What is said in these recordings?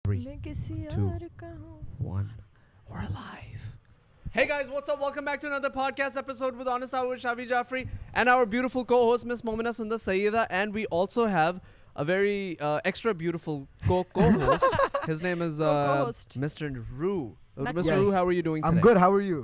3, 2, 1. We're alive. Hey guys, what's up? Welcome back to another podcast episode with Honest Hour with Shavi Jaffrey and our beautiful co-host Miss Momina Sundar Sayyida, and we also have a very extra beautiful co-host. His name is Mr. Roo. Mr. Roo, how are you doing today? I'm good. How are you?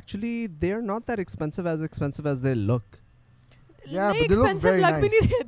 actually they are not that expensive as they look. Yeah, but they look very nice.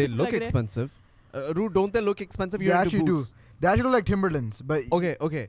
they look expensive. Roo, don't they look expensive? They actually do. They actually look like Timberlands, but okay.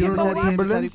you don't know Timberlands.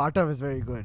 Bata is very good.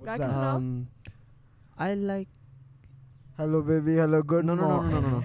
What's that? I like. Hello baby, hello good. No.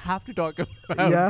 have to talk about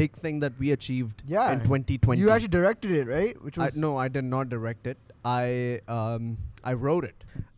big thing that we achieved in 2020. You actually directed it, right? Which was No, I did not direct it. I wrote it.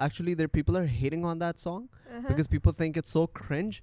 actually there people are hating on that song because people think it's so cringe.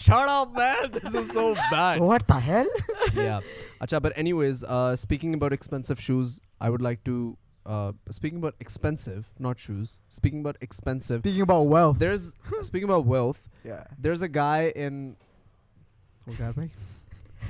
shut up man, this is so bad. What the hell? Yeah. Acha, but anyways, speaking about expensive shoes, I would like to speaking about expensive, not shoes. Speaking about expensive. Speaking about wealth. Speaking about wealth. Yeah. There's a guy in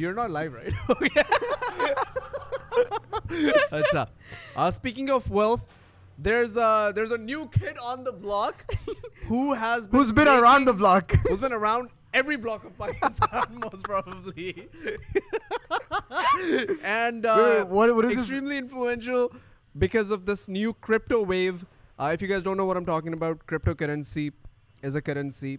You're not live, right? Okay. Acha. Speaking of wealth, there's a new kid on the block who's been around the block. Who's been around every block of Pakistan most probably. And what is extremely influential because of this new crypto wave. If you guys don't know what I'm talking about, cryptocurrency is a currency.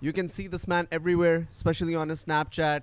You can see this man everywhere, especially on his Snapchat.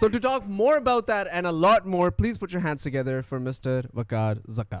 So to talk more about that and a lot more, please put your hands together for Mr. Waqar Zaka.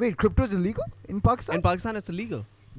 Wait, crypto is illegal in Pakistan? In Pakistan it's illegal.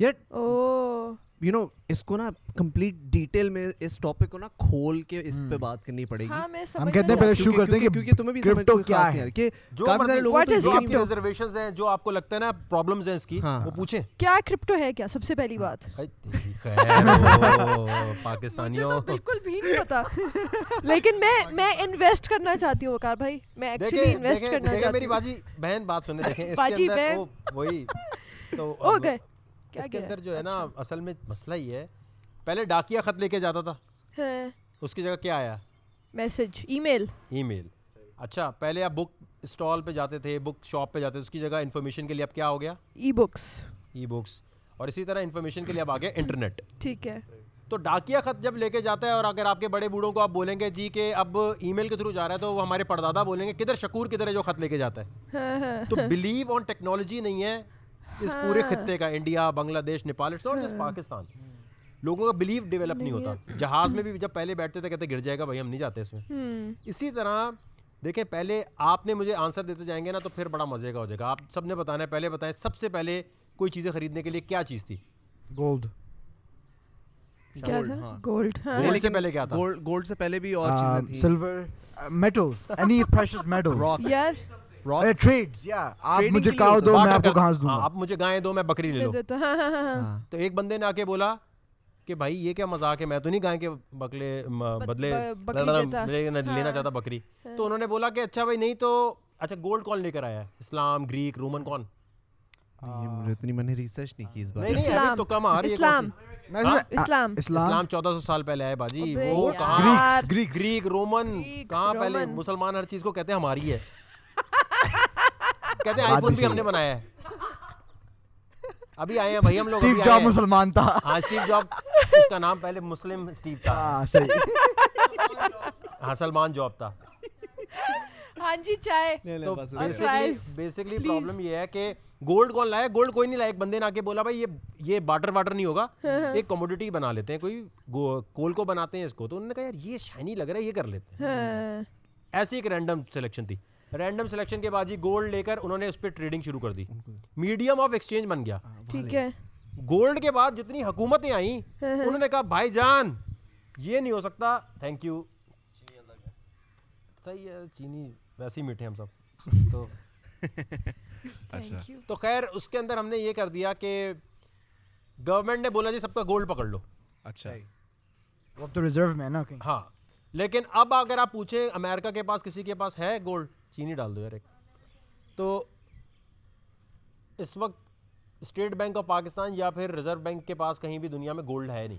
Yet you know اس کو نا complete detail میں اس topic کو نا کھول کے اس پہ بات کرنی پڑے گی. ہم کہتے ہیں پہلے شروع کرتے ہیں کیونکہ تمہیں بھی سمجھ کرپٹو کیا ہے, کہ کافی سارے لوگوں کو جو آپ کے ریزرویشنز ہیں, جو آپ کو لگتا ہے نا پرابلمز ہیں اس کی, وہ پوچھیں کیا کرپٹو ہے. کیا سب سے پہلی بات پاکستانیوں بالکل بھی نہیں پتا, لیکن میں انویسٹ کرنا چاہتی ہوں وقار بھائی, میں ایکچولی انویسٹ کرنا چاہتی ہوں. میری باجی بہن بات سنیں, دیکھیں اس کے اندر وہی تو ہو گئے. اس کے اندر جو ہے نا اصل میں مسئلہ یہ ہے, پہلے ڈاکیا خط لے کے جاتا تھا, اس کی جگہ کیا آیا, میسج, ای میل. اچھا پہلے آپ بک اسٹال پہ جاتے تھے, بک شاپ پہ جاتے تھے, اس کی جگہ انفارمیشن کے لیے اب کیا ہو گیا, ای بکس. اور اسی طرح انفارمیشن کے لیے اب آ گیا انٹرنیٹ. ٹھیک ہے, تو ڈاکیا خط جب لے کے جاتا ہے, اور اگر آپ کے بڑے بوڑھوں کو آپ بولیں گے جی کہ اب ای میل کے تھرو جا رہا ہے, تو وہ ہمارے پردادا بولیں گے کدھر شکور کدھر ہے جو خط لے کے جاتا ہے. تو بلیو آن ٹیکنالوجی نہیں ہے اس پورے خطے کا, India, Bangladesh, Nepal, it's not just Pakistan. لوگوں کا بلیو ڈیولپ نہیں ہوتا. جہاز میں بھی جب پہلے بیٹھتے تھے کہتے گر جائے گا بھائی, ہم نہیں جاتے اس میں. اسی طرح دیکھیں, پہلے آپ نے مجھے آنسر دیتے جائیں گے نا تو پھر بڑا مزے کا ہو جائے گا. آپ سب نے بتانا ہے, پہلے بتائیں سب سے پہلے کوئی چیزیں خریدنے کے لیے کیا چیز تھی. گولڈ. کیا تھا, گولڈ. گولڈ سے پہلے کیا تھا, گولڈ سے پہلے بھی اور چیزیں تھیں, silver, metals, any precious metals, یار ٹریڈز. یا آپ مجھے کاؤ دو میں آپ کو گھاس دوں گا, آپ مجھے گائیں دو میں بکری لے لو. تو ایک بندے نے آ کے بولا کہ بھائی یہ کیا مذاق ہے, میں تو نہیں گائیں کے بدلے لینا چاہتا بکری. تو انہوں نے بولا کہ اچھا بھائی نہیں تو اچھا گولڈ کون لے کر آیا, اسلام, گریک, رومن, کون. اتنی میں نے ریسرچ نہیں کی اس بار. نہیں تو کم آ رہی ہے. اسلام 1400 سال پہلے آئے باجی. وہ گریک, رومن کہاں پہلے, مسلمان ہر چیز کو کہتے ہیں ہماری ہے, کہتے ہیں آئی فون بھی ہم نے بنایا ہے. ابھی آئے ہیں بھائی ہم لوگ, اسٹیو جاب مسلمان تھا. ہاں اسٹیو جاب, اس کا نام پہلے مسلم اسٹیو تھا. ہاں صحیح, ہاں سلمان جاب تھا. ہاں جی چائے. تو بیسکلی پرابلم یہ ہے کہ گولڈ کون لایا, گولڈ کوئی نہیں لایا. ایک بندے نے آ کے بولا بھائی یہ باٹر واٹر نہیں ہوگا, ایک کموڈیٹی بنا لیتے ہیں, کوئی کول کو بناتے ہیں اس کو. تو انہوں نے کہا یار یہ شائنی لگ رہا ہے, یہ کر لیتے ہیں. ایسی ایک رینڈم سلیکشن تھی. رینڈم سلیکشن کے بعد جی گولڈ لے کر انہوں نے اس پہ ٹریڈنگ شروع کر دی, میڈیم آف ایکسچینج بن گیا. ٹھیک ہے, گولڈ کے بعد جتنی حکومتیں آئیں انہوں نے کہا بھائی جان یہ نہیں ہو سکتا. تھینک یو, صحیح ہے, چینی ویسے ہی میٹھے ہم سب. تو خیر اس کے اندر ہم نے یہ کر دیا کہ گورنمنٹ نے بولا جی سب کا گولڈ پکڑ لو. اچھا وہ اب تو ریزرو میں ہے نا. ہاں لیکن اب اگر آپ پوچھیں امریکہ کے پاس کسی کے پاس ہے گولڈ, چینی ڈال دو یار ایک. تو اس وقت اسٹیٹ بینک آف پاکستان یا پھر ریزرو بینک کے پاس کہیں بھی دنیا میں گولڈ ہے نہیں.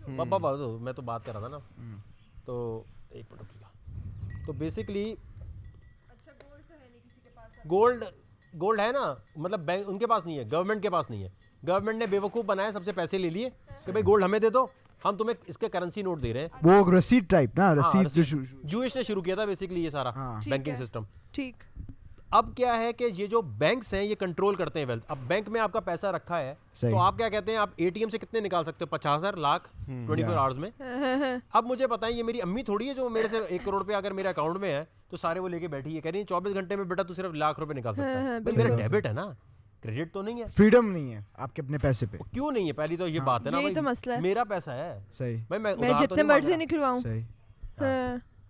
میں تو بات کر رہا تھا نا. تو ایک منٹ رکیے. تو بیسکلی گولڈ ہے نا, مطلب بینک ان کے پاس نہیں ہے, گورنمنٹ کے پاس نہیں ہے. گورنمنٹ نے بیوقوف بنایا, سب سے پیسے لے لیے کہ بھائی گولڈ ہمیں دے دو, ہم تمہیں اس کے کرنسی نوٹ دے رہے ہیں. وہ رسید ٹائپ نا, رسید جوئش نے شروع کیا تھا بیسکلی یہ سارا بینکنگ سسٹم. ٹھیک. اب کیا ہے کہ یہ جو بینکس ہیں یہ کنٹرول کرتے ہیں ویلتھ. اب بینک میں آپ کا پیسہ رکھا ہے تو آپ کیا کہتے ہیں, آپ اے ٹی ایم سے کتنے نکال سکتے ہو, 50,000 لاکھ 24 آورز میں. اب مجھے بتائیں یہ میری امی تھوڑی ہے جو میرے سے 1 کروڑ روپیہ اگر میرے اکاؤنٹ میں ہے تو سارے وہ لے کے بیٹھی ہے, کہہ رہی ہیں 24 گھنٹے میں بیٹا تو صرف لاکھ روپے نکال سکتا ہے. بھائی میرا ڈیبٹ ہے نا, کریڈٹ تو نہیں ہے. فریڈم نہیں ہے آپ کے اپنے پیسے پہ. کیوں نہیں ہے, پہلی تو یہ بات ہے نا, یہی تو مسئلہ ہے. میرا پیسہ ہے, صحیح, بھائی میں جتنے مرضی نکلواؤں.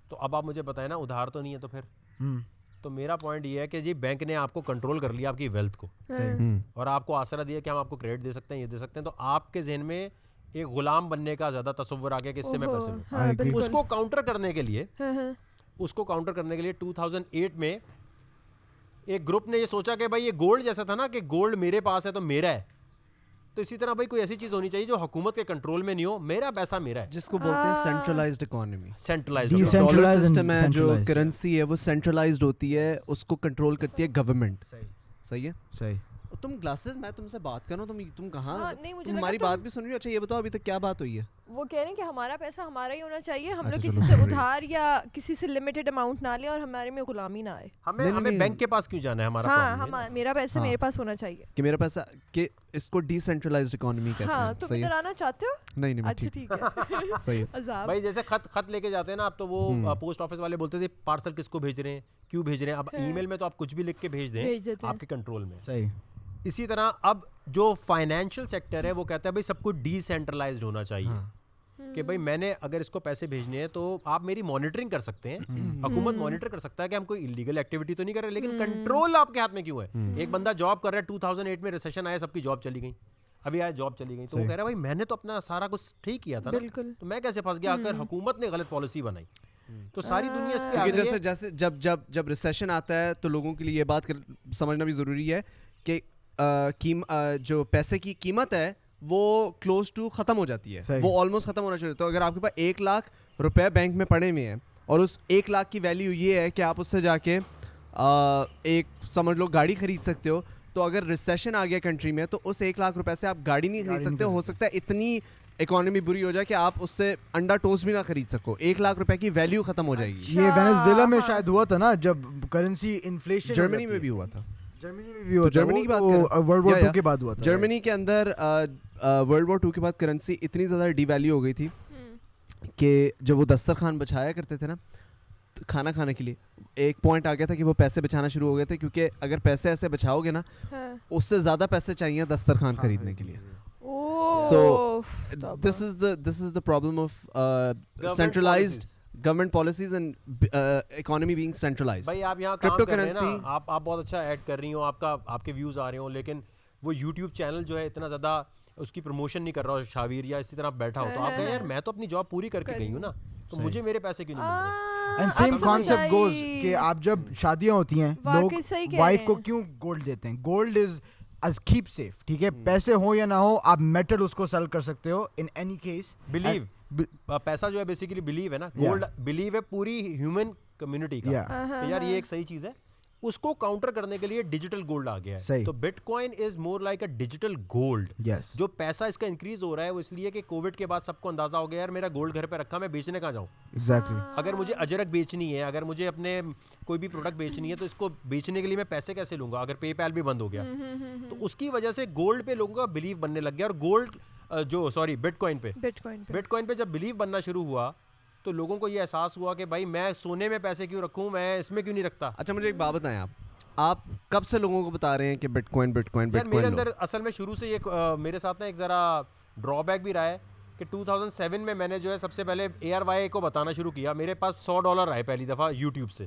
تو اب آپ مجھے بتائیں نا ادھار تو نہیں ہے, تو پھر تو میرا پوائنٹ یہ ہے کہ جی بینک نے آپ کو کنٹرول کر لیا آپ کی ویلتھ کو, اور آپ کو آسرا دیا کہ ہم آپ کو کریڈٹ دے سکتے ہیں, یہ دے سکتے ہیں. تو آپ کے ذہن میں ایک غلام بننے کا زیادہ تصور آ گیا کہ اس سے میں پیسے لوں. اس کو کاؤنٹر کرنے کے لیے 2008 میں ایک گروپ نے یہ سوچا کہ بھائی یہ گولڈ جیسا تھا نا کہ گولڈ میرے پاس ہے تو میرا ہے, تو اسی طرح بھائی کوئی ایسی چیز ہونی چاہیے جو حکومت کے کنٹرول میں نہیں ہو, میرا پیسہ میرا ہے, جس کو بولتے ہیں centralized economy. Centralized dollar system ہے, جو کرنسی ہے وہ سینٹرلائزڈ ہوتی ہے, اس کو کنٹرول کرتی ہے گورنمنٹ. صحیح ہے, صحیح. تم گلاسز, میں تم سے بات کر رہا ہوں, تم کہاں, تم ہماری بات بھی سن رہی ہو. اچھا یہ بتاؤ ابھی تک کیا بات ہوئی ہے. وہ کہہ رہے ہیں کہ ہمارا پیسہ ہمارا ہی ہونا چاہیے, ہم لوگ کسی سے ادھار یا کسی سے لمیٹڈ اماؤنٹ نہ لیں اور ہمارے میں غلامی نہ آئے. ہمیں بینک کے پاس کیوں جانا ہے, ہمارا ہاں میرا پیسہ میرے پاس ہونا چاہیے, کہ میرا پیسہ, کہ اس کو ڈی سینٹرلائزڈ اکانومی کہتے ہیں. ہاں تم ادھر آنا چاہتے ہو. نہیں اچھا ٹھیک ہے, صحیح ہے. بھائی جیسے خط لے کے جاتے ہیں نا آپ, تو وہ پوسٹ آفس والے بولتے تھے پارسل کس کو بھیج رہے ہیں, کیوں بھیج رہے ہیں. اب ای میل میں تو آپ کچھ بھی لکھ کے بھیج دیں, آپ کے کنٹرول میں. صحیح. اسی طرح اب جو فائنینشیل سیکٹر ہے وہ کہتا ہے بھائی سب کچھ ڈی سینٹرلائزڈ ہونا چاہیے کہ بھائی میں نے اگر اس کو پیسے بھیجنے ہیں تو آپ میری مانیٹرنگ کر سکتے ہیں, حکومت مانیٹر کر سکتا ہے کہ ہم کوئی انلیگل ایکٹیویٹی تو نہیں کر رہے, لیکن کنٹرول آپ کے ہاتھ میں کیوں ہے؟ ایک بندہ جاب کر رہا ہے, 2008 میں ریسیشن آیا, سب کی جاب چلی گئی, ابھی آیا جاب چلی گئی, تو وہ کہہ رہا ہے بھائی میں نے تو اپنا سارا کچھ ٹھیک کیا تھا نا, تو میں کیسے پھنس گیا اگر حکومت نے غلط پالیسی بنائی؟ تو ساری دنیا اس پہ آ گئی ہے. جیسے جب ریسیشن آتا ہے تو لوگوں کے لیے یہ بات سمجھنا بھی ضروری ہے کہ جو پیسے کی قیمت ہے وہ کلوز ٹو ختم ہو جاتی ہے, وہ آلموسٹ ختم ہونا چاہیے. تو اگر آپ کے پاس 1 لاکھ روپے بینک میں پڑے ہوئے ہیں اور اس 1 لاکھ کی ویلیو یہ ہے کہ آپ اس سے جا کے ایک سمجھ لو گاڑی خرید سکتے ہو, تو اگر ریسیشن آ گیا کنٹری میں تو اس 1 لاکھ روپے سے آپ گاڑی نہیں خرید سکتے. ہو سکتا ہے اتنی اکانومی بری ہو جائے کہ آپ اس سے انڈا ٹوسٹ بھی نہ خرید سکو, 1 لاکھ روپے کی ویلیو ختم ہو جائے گی. یہ وینزویلا میں شاید ہوا تھا نا جب کرنسی انفلیشن, جرمنی میں بھی ہوا تھا, جرمنی کی بات ورلڈ وار 2 کے بعد ہوا تھا. جرمنی کے اندر ورلڈ وار 2 کے بعد کرنسی اتنی زیادہ ڈی ویلیو ہو گئی تھی کہ جب وہ دسترخوان بچھایا کرتے تھے نا کھانا کھانے کے لیے, ایک پوائنٹ آ گیا تھا کہ وہ پیسے بچانا شروع ہو گئے تھے, کیونکہ اگر پیسے ایسے بچاؤ گے نا اس سے زیادہ پیسے چاہیے دسترخوان خریدنے کے لیے. So this is the problem of centralized government policies and economy being centralized. بھائی آپ یہاں کام کر رہے ہیں نا, آپ بہت اچھا ایڈ کر رہی ہوں, آپ کے ویوز آ رہے ہوں, لیکن وہ یوٹیوب چینل جو ہے اتنا زیادہ اس کی پروموشن نہیں کر رہا شاویر یا اسی طرح بیٹھا ہو, تو آپ کہیں یار میں تو اپنی جاب پوری کر کے گئی ہوں نا, تو مجھے میرے پیسے کیوں نہیں مل رہے؟ اینڈ سیم کانسیپٹ گوز کہ آپ جب شادیاں ہوتی ہیں لوگ وائف کو کیوں گولڈ دیتے ہیں؟ Gold is is keep safe, ٹھیک ہے, پیسے ہو یا نہ ہو آپ میٹل اس کو سیل کر سکتے ہو ان اینی کیس. بلیو, پیسہ جو ہے بیسیکلی بلیو ہے نا, گولڈ بلیو ہے پوری ہیومن کمیونٹی کا کہ یار یہ ایک صحیح چیز ہے, اس کو کاؤنٹر کرنے کے لیے ڈیجیٹل گولڈ آ گیا ہے. تو but coin is more like a digital gold. جو پیسہ اس کا انکریز ہو رہا ہے وہ اس لیے کہ کووڈ کے بعد سب کو اندازہ ہو گیا یار میرا گولڈ گھر پہ رکھا, میں بیچنے کہاں جاؤں؟ اگر مجھے اجرک بیچنی ہے, اگر مجھے اپنے کوئی بھی پروڈکٹ بیچنی ہے, تو اس کو بیچنے کے لیے میں پیسے کیسے لوں گا اگر پے پیل بھی بند ہو گیا؟ تو اس کی وجہ سے گولڈ پہ لوگوں کا بلیو بننے لگ گیا, اور گولڈ بٹ کوائن پہ جب بلیو بننا شروع ہوا تو لوگوں کو یہ احساس ہوا کہ بھائی میں سونے میں پیسے کیوں رکھوں, میں اس میں کیوں نہیں رکھتا. اچھا مجھے ایک بات بتائیں, آپ کب سے لوگوں کو بتا رہے ہیں کہ بٹ کوائن میرے اندر اصل میں شروع سے یہ میرے ساتھ نا ایک ذرا ڈرا بیک بھی رہا ہے کہ 2007 میں نے جو ہے سب سے پہلے ARY کو بتانا شروع کیا. میرے پاس $100 آئے پہلی دفعہ یوٹیوب سے.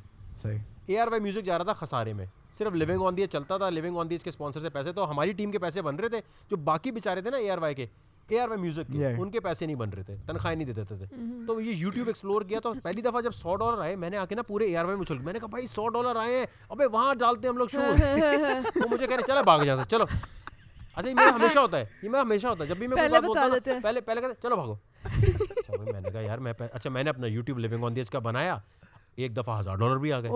ARY میوزک جا رہا تھا خسارے میں, صرف لیونگ آن دی ایج چلتا تھا, لیونگ آن دی ایج کے اسپانسر سے پیسے, تو ہماری ٹیم کے پیسے بن رہے تھے, جو باقی بیچارے تھے نا ARY کے ARY میوزک کے, ان کے پیسے نہیں بن رہے تھے, تنخواہیں نہیں دیتے تھے. تو یہ یوٹیوب ایکسپلور کیا, تو پہلی دفعہ جب $100 آئے میں نے آ کے نا پورے ARY میں اچھل, میں نے کہا بھائی $100 آئے ہیں, ابے وہاں ڈالتے ہیں ہم لوگ شوز. وہ مجھے کہہ رہے چلو بھاگ جاتا, چلو. اچھا یہ میرا ہمیشہ ہوتا ہے, جب بھی میں کوئی بات بولتا ہوں پہلے کہتے چلو بھاگو. میں نے کہا یار میں نے اپنا YouTube living on the edge کا بنایا, ایک دفعہ $1000 بھی آ گئے.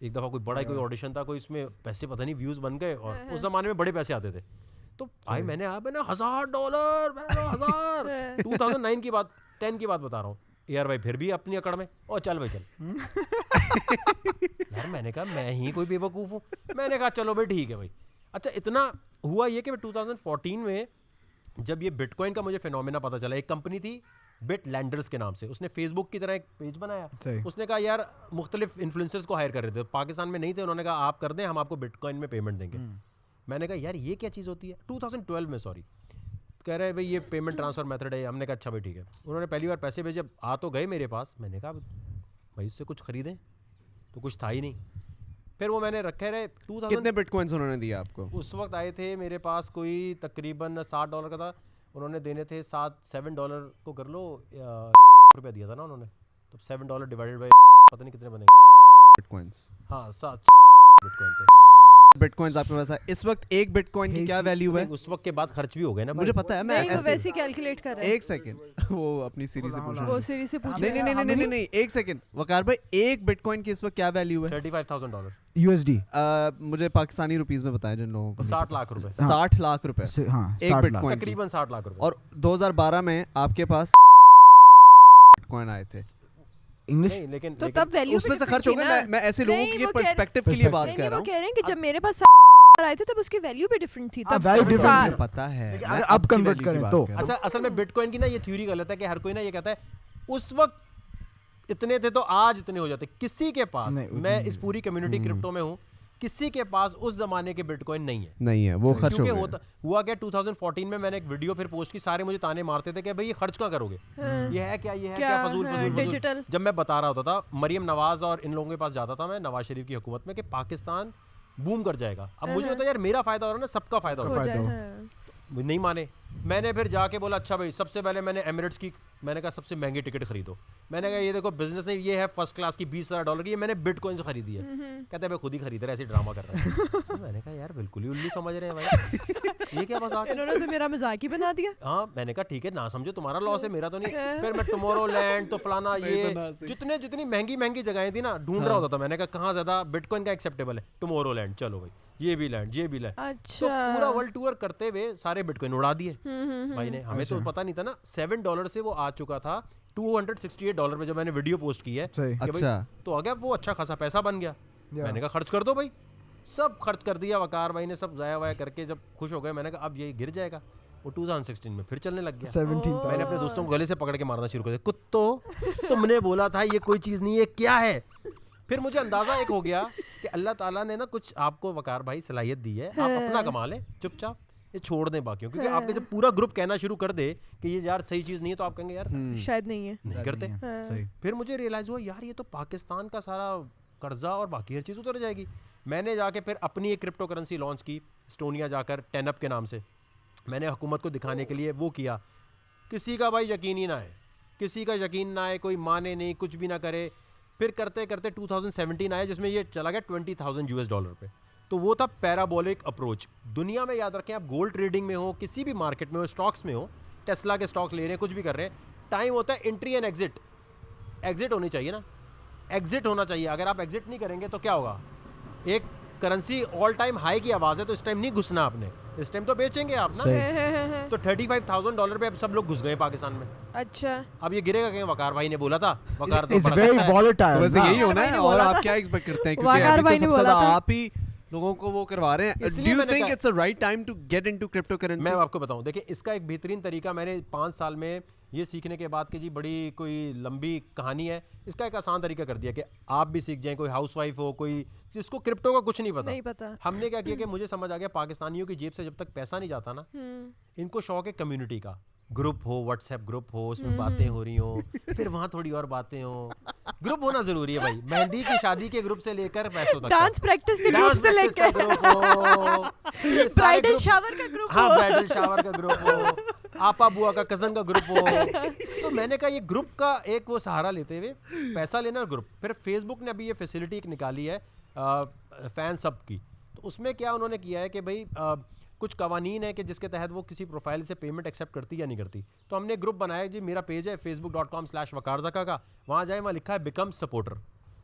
ایک دفعہ کوئی بڑا کوئی آڈیشن تھا, کوئی اس میں پیسے پتہ نہیں ویوز بن گئے, اور اس زمانے میں بڑے پیسے آتے تھے. تو بھائی میں نے $1000 2009 کی بات 10 کی بات بتا رہا ہوں. ARY پھر بھی اپنی اکڑ میں, اور چل بھائی چل. یار میں نے کہا میں ہی کوئی بے وقوف ہوں, میں نے کہا چلو بھائی ٹھیک ہے بھائی. اچھا اتنا ہوا یہ کہ 2014 میں جب یہ بٹ کوائن کا مجھے فینومینا پتہ چلا, ایک کمپنی تھی بٹ لینڈرز کے نام سے, اس نے فیس بک کی طرح ایک پیج بنایا. اس نے کہا یار مختلف انفلوئنسرز کو ہائر کر رہے تھے, پاکستان میں نہیں تھے, انہوں نے کہا آپ کر دیں, ہم آپ کو بٹ کوائن میں پیمنٹ دیں گے. میں نے کہا یار یہ کیا چیز ہوتی ہے, 2012 میں کہہ رہے بھائی یہ پیمنٹ ٹرانسفر میتھڈ ہے. ہم نے کہا اچھا بھائی ٹھیک ہے. انہوں نے پہلی بار پیسے بھیجے, آ تو گئے میرے پاس, میں نے کہا بھائی اس سے کچھ خریدیں, تو کچھ تھا ہی نہیں. پھر وہ میں نے رکھے رہے. کتنے بٹ کوائنس انہوں نے دیا آپ کو؟ اس وقت آئے تھے میرے پاس کوئی تقریباً $60 کا تھا, انہوں نے دینے تھے $7 کو کر لو روپیہ دیا تھا نا انہوں نے, تو $7 ڈیوائڈیڈ بائی پتہ نہیں کتنے بنے بٹ کوائنس. ہاں 7 بٹ کوائن تھے. بٹ کوائنس آپ کے پاس ہے اس وقت, ایک بٹ کوائن کی کیا ویلیو ہے؟ اس وقت کے بعد خرچ بھی ہو گئے نا, مجھے پتا ہے, میں ایسے کیلکولیٹ کر رہا ہوں. ایک سیکنڈ, وہ اپنی سیریز سے پوچھ رہا ہوں. وہ سیریز سے پوچھ نہیں, ایک سیکنڈ وقار بھائی, ایک بٹ کوائن کی اس وقت کیا ویلیو ہے؟ $35,000 USD. مجھے پاکستانی روپیز میں بتایا جن لوگوں کو. 60 لاکھ روپے. 60 لاکھ روپے ایک بٹ کوائن, تقریباً 60 لاکھ روپے. اور 2012 میں آپ کے پاس بٹ کوائن آئے تھے انگلش, لیکن تو تب ویلیو اس میں سے خرچ ہو گئے. میں ایسے لوگوں کی پرسپیکٹو کے لیے بات کر رہا ہوں. وہ کہہ رہے ہیں کہ جب میرے پاس آئے تھے تب اس کی ویلیو بھی ڈفرنٹ تھی. پتا ہے اب کنورٹ کریں تو اصل میں بٹ کوائن کی نا یہ تھیوری غلط ہے کہ ہر کوئی نا یہ کہتا ہے اس وقت اتنے تھے تو آج اتنے ہو جاتے. کسی کے پاس, میں اس پوری کمیونٹی کرپٹو میں ہوں, کسی کے پاس اس زمانے کے بٹ کوائن نہیں ہے وہ خرچ ہو گئے. ہوا کیا 2014 میں نے ایک ویڈیو پھر پوسٹ کی, سارے مجھے تانے مارتے تھے کہ بھائی یہ خرچ کہاں کرو گے, یہ ہے کیا, یہ ہے کیا, فضول. جب میں بتا رہا ہوتا تھا مریم نواز اور ان لوگوں کے پاس جاتا تھا میں, نواز شریف کی حکومت میں, کہ پاکستان بوم کر جائے گا, اب مجھے ہوتا ہے یار میرا فائدہ ہو رہا ہے نا, سب کا فائدہ ہو رہا ہے. نہیں مانے, میں نے پھر جا کے بولا اچھا بھائی, سب سے پہلے میں نے ایمریٹس کی, میں نے کہا سب سے مہنگی ٹکٹ خریدو. میں نے کہا یہ دیکھو بزنس نہیں, یہ ہے فرسٹ کلاس کی $20,000 کی, یہ میں نے بٹ کوائن سے خریدی ہے. کہتے ہیں میں خود ہی خرید رہا, ایسے ڈرامہ کر رہا ہے. میں نے کہا یار بالکل ہی الو سمجھ رہے ہیں بھائی, یہ کیا مذاق ہے, انہوں نے تو میرا مذاق ہی بنا دیا. ہاں میں نے کہا ٹھیک ہے نہ سمجھو, تمہارا لاس ہے, میرا تو نہیں. پھر میں ٹمورو لینڈ تو فلانا, یہ جتنی مہنگی جگہیں تھی نا ڈھونڈ رہا ہوتا تھا. میں نے کہا کہاں زیادہ بٹ کوائن کا ایکسیپٹیبل ہے, ٹمورو لینڈ, چلو بھائی یہ بھی لینڈ, یہ بھی لینڈ. تو پورا ورلڈ ٹور کرتے ہوئے سارے بٹ کوائن اڑا دیے بھائی نے. ہمیں تو پتہ نہیں تھا نا, $7 سے وہ آ چکا تھا $268 پہ جب میں نے ویڈیو پوسٹ کی ہے, تو آ گیا وہ اچھا خاصا پیسہ بن گیا. میں نے کہا خرچ کر دو بھائی, سب خرچ کر دیا وقار بھائی نے, سب ضائع وایا کر کے جب خوش ہو گئے, میں نے کہا اب یہ گر جائے گا. وہ 2016 میں پھر چلنے لگ گیا. میں نے اپنے دوستوں کو گلے سے پکڑ کے مارنا شروع کر دیا, کتو تم نے بولا تھا یہ کوئی چیز نہیں ہے, کیا ہے. پھر مجھے اندازہ ایک ہو گیا کہ اللہ تعالیٰ نے نا کچھ آپ کو وقار بھائی صلاحیت دی ہے, آپ اپنا کما لیں چپ چاپ, یہ چھوڑ دیں باقیوں, کیونکہ آپ کے جب پورا گروپ کہنا شروع کر دے کہ یہ یار صحیح چیز نہیں ہے, تو آپ کہیں گے یار شاید نہیں ہے, نہیں کرتے. پھر مجھے ریئلائز ہوا یار یہ تو پاکستان کا سارا قرضہ اور باقی ہر چیز اتر جائے گی. میں نے جا کے پھر اپنی ایک کرپٹو کرنسی لانچ کی اسٹونیا جا کر, ٹین اپ کے نام سے. میں نے حکومت کو دکھانے کے لیے وہ کیا, کسی کا بھائی یقین ہی نہ آئے, کسی کا یقین نہ آئے, کوئی مانے نہیں, کچھ بھی نہ کرے. پھر کرتے کرتے 2017 آئے جس میں یہ چلا گیا $20,000 پہ. تو وہ تھا پیرابولک اپروچ. دنیا میں یاد رکھیں آپ, گولڈ ٹریڈنگ میں ہو, کسی بھی مارکیٹ میں ہو, اسٹاکس میں ہو, ٹیسلا کے اسٹاک لے رہے ہیں, کچھ بھی کر رہے ہیں, ٹائم ہوتا ہے انٹری اینڈ ایگزٹ. ایگزٹ ہونی چاہیے نا, ایگزٹ ہونا چاہیے. اگر آپ ایگزٹ نہیں کریں گے تو کیا ہوگا, ایک کرنسی آل ٹائم ہائی کی آواز ہے, تو اس ٹائم نہیں گھسنا آپ نے, اس ٹائم تو بیچیں گے آپ نا. تو $35,000 پہ اب سب لوگ گھس گئے پاکستان میں. اچھا اب یہ گرے گا کہیں, وقار بھائی نے بولا تھا, وقار تو ویسے یہی ہونا ہے. اور آپ کیا ایکسپیکٹ کرتے ہیں, کیونکہ ابھی تو سب سے زیادہ آپ ہی لوگوں کو وہ کروا رہے ہیں. Do you think it's the right time to get into cryptocurrency? میں آپ کو بتاؤں, دیکھیں اس کا ایک بہترین طریقہ میں نے 5 سال میں یہ سیکھنے کے بعد کہ جی بڑی کوئی لمبی کہانی ہے, اس کا ایک آسان طریقہ کر دیا کہ آپ بھی سیکھ جائیں. کوئی ہاؤس وائف ہو, کوئی جس کو کرپٹو کا کچھ نہیں پتا, ہم نے کیا کیا کہ مجھے سمجھ آ گیا پاکستانیوں کی جیب سے جب تک پیسہ نہیں جاتا نا, ان کو شوق ہے کمیونٹی کا, گروپ ہو, واٹس ایپ گروپ ہو, اس میں باتیں ہو رہی ہوں, پھر وہاں تھوڑی اور باتیں ہوں. گروپ ہونا ضروری ہے بھائی, مہندی کی شادی کے گروپ سے لے کر پیسوں تک, ڈانس پریکٹس کے گروپ سے لے کر گروپ ہو, برائڈل شاور کا گروپ, ہاں برائڈل شاور کا گروپ ہو, آپا بوا کا کزن کا گروپ ہو. تو میں نے کہا یہ گروپ کا ایک وہ سہارا لیتے ہوئے پیسہ لینا گروپ. پھر فیس بک نے ابھی یہ فیسلٹی ایک نکالی ہے فین سب کی, تو اس میں کیا انہوں نے کیا ہے کہ بھائی کچھ قوانین ہے کہ جس کے تحت وہ کسی پروفائل سے پیمنٹ ایکسیپٹ کرتی یا نہیں کرتی. تو ہم نے گروپ بنایا جی, میرا پیج ہے facebook.com/waqarzaka کا, وہاں جائیں, وہاں لکھا ہے بیکم سپورٹر.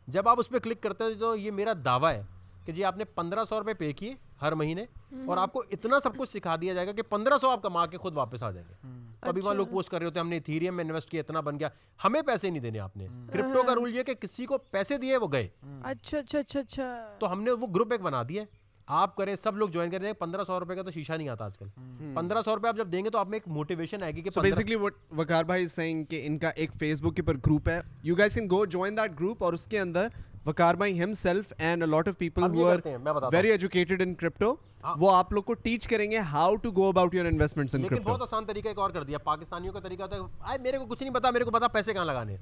جب آپ اس پہ کلک کرتے ہو تو یہ میرا دعویٰ ہے کہ جی آپ نے $1,500 پے کیے ہر مہینے, اور آپ کو اتنا سب کچھ سکھا دیا جائے گا کہ 1,500 آپ کما کے خود واپس آ جائیں گے. تو ابھی وہاں لوگ پوسٹ کر رہے ہوتے ہیں ہم نے ایتھیریم میں انویسٹ کیا, اتنا بن گیا. ہمیں پیسے نہیں دینے آپ نے. کرپٹو کا رول یہ کہ کسی کو پیسے دیے وہ گئے. اچھا اچھا اچھا اچھا. تو ہم نے وہ گروپ ایک بنا دیا, آپ کریں, سب لوگ جوائن کریں. $1,500 کا تو شیشہ نہیں آتا آج کل. $1,500 آپ جب دیں گے تو آپ میں ایک موٹیویشن آئے گی کہ بیسکلی وقار بھائی از سیئنگ کہ ان کا ایک فیس بک کے پر گروپ ہے, you guys can go join that group, اور اس کے اندر وقار بھائی himself and a lot of people who are very educated in crypto, وہ آپ لوگ کو ٹیچ کریں گے how to go about your investments in crypto. لیکن بہت آسان طریقہ ایک اور کر دیا. پاکستانیوں کا طریقہ ہوتا ہے میرے کو کچھ نہیں پتا, میرے کو پتا پیسے کہاں لگانے.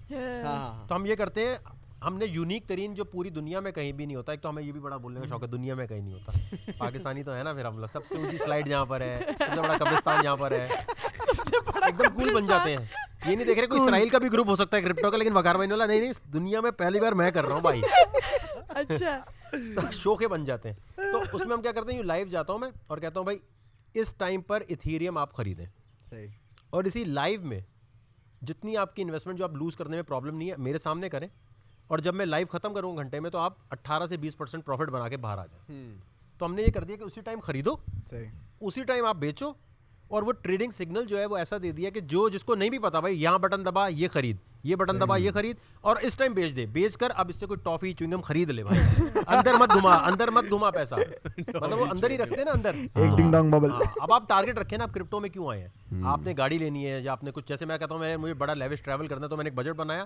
تو ہم یہ کرتے ہیں, ہم نے یونیک ترین جو پوری دنیا میں کہیں بھی نہیں ہوتا. ایک تو ہمیں یہ بھی بڑا بولنے کا شوق ہے, دنیا میں کہیں نہیں ہوتا. پاکستانی تو ہے نا, پھر ہم لوگ سب سے اونچی سلائڈ جہاں پر ہے, سب سے بڑا قبرستان جہاں پر ہے, ایک دم کول بن جاتے ہیں. یہ نہیں دیکھ رہے کوئی اسرائیل کا بھی گروپ ہو سکتا ہے کرپٹو کا, لیکن وقار بھائی نے بولا نہیں دنیا میں پہلی بار میں کر رہا ہوں بھائی. اچھا, شوقے بن جاتے ہیں. تو اس میں ہم کیا کرتے ہیں, لائیو جاتا ہوں میں اور کہتا ہوں بھائی اس ٹائم پر ایتھیریم آپ خریدیں, اور اسی لائیو میں جتنی آپ کی انویسٹمنٹ جو آپ لوز کرنے میں پرابلم نہیں ہے میرے سامنے کریں, اور جب میں لائیو ختم کروں گھنٹے میں تو آپ 18 سے 20% پروفٹ بنا کے باہر آ جائیں. تو ہم نے یہ کر دیا کہ اسی ٹائم خریدو, اسی ٹائم آپ بیچو, اور وہ ٹریڈنگ سگنل جو ہے وہ ایسا دے دیا کہ جو جس کو نہیں بھی پتا بھائی یہاں بٹن دبا یہ خرید, یہ بٹن دبا یہ خرید, اور اس ٹائم بیچ دے, بیچ کر اب اس سے کوئی ٹافی چوئنگم خرید لے بھائی. اندر مت گھما پیسہ, مطلب وہ اندر ہی رکھتے نا اندر. ایک ڈنگ ڈانگ ببل. اب آپ ٹارگیٹ رکھیں نا, آپ کرپٹو میں کیوں آئے ہیں, آپ نے گاڑی لینی ہے یا آپ نے کچھ, جیسے میں کہتا ہوں مجھے بڑا لیوش ٹریول کرنا ہے, تو میں نے ایک بجٹ بنایا,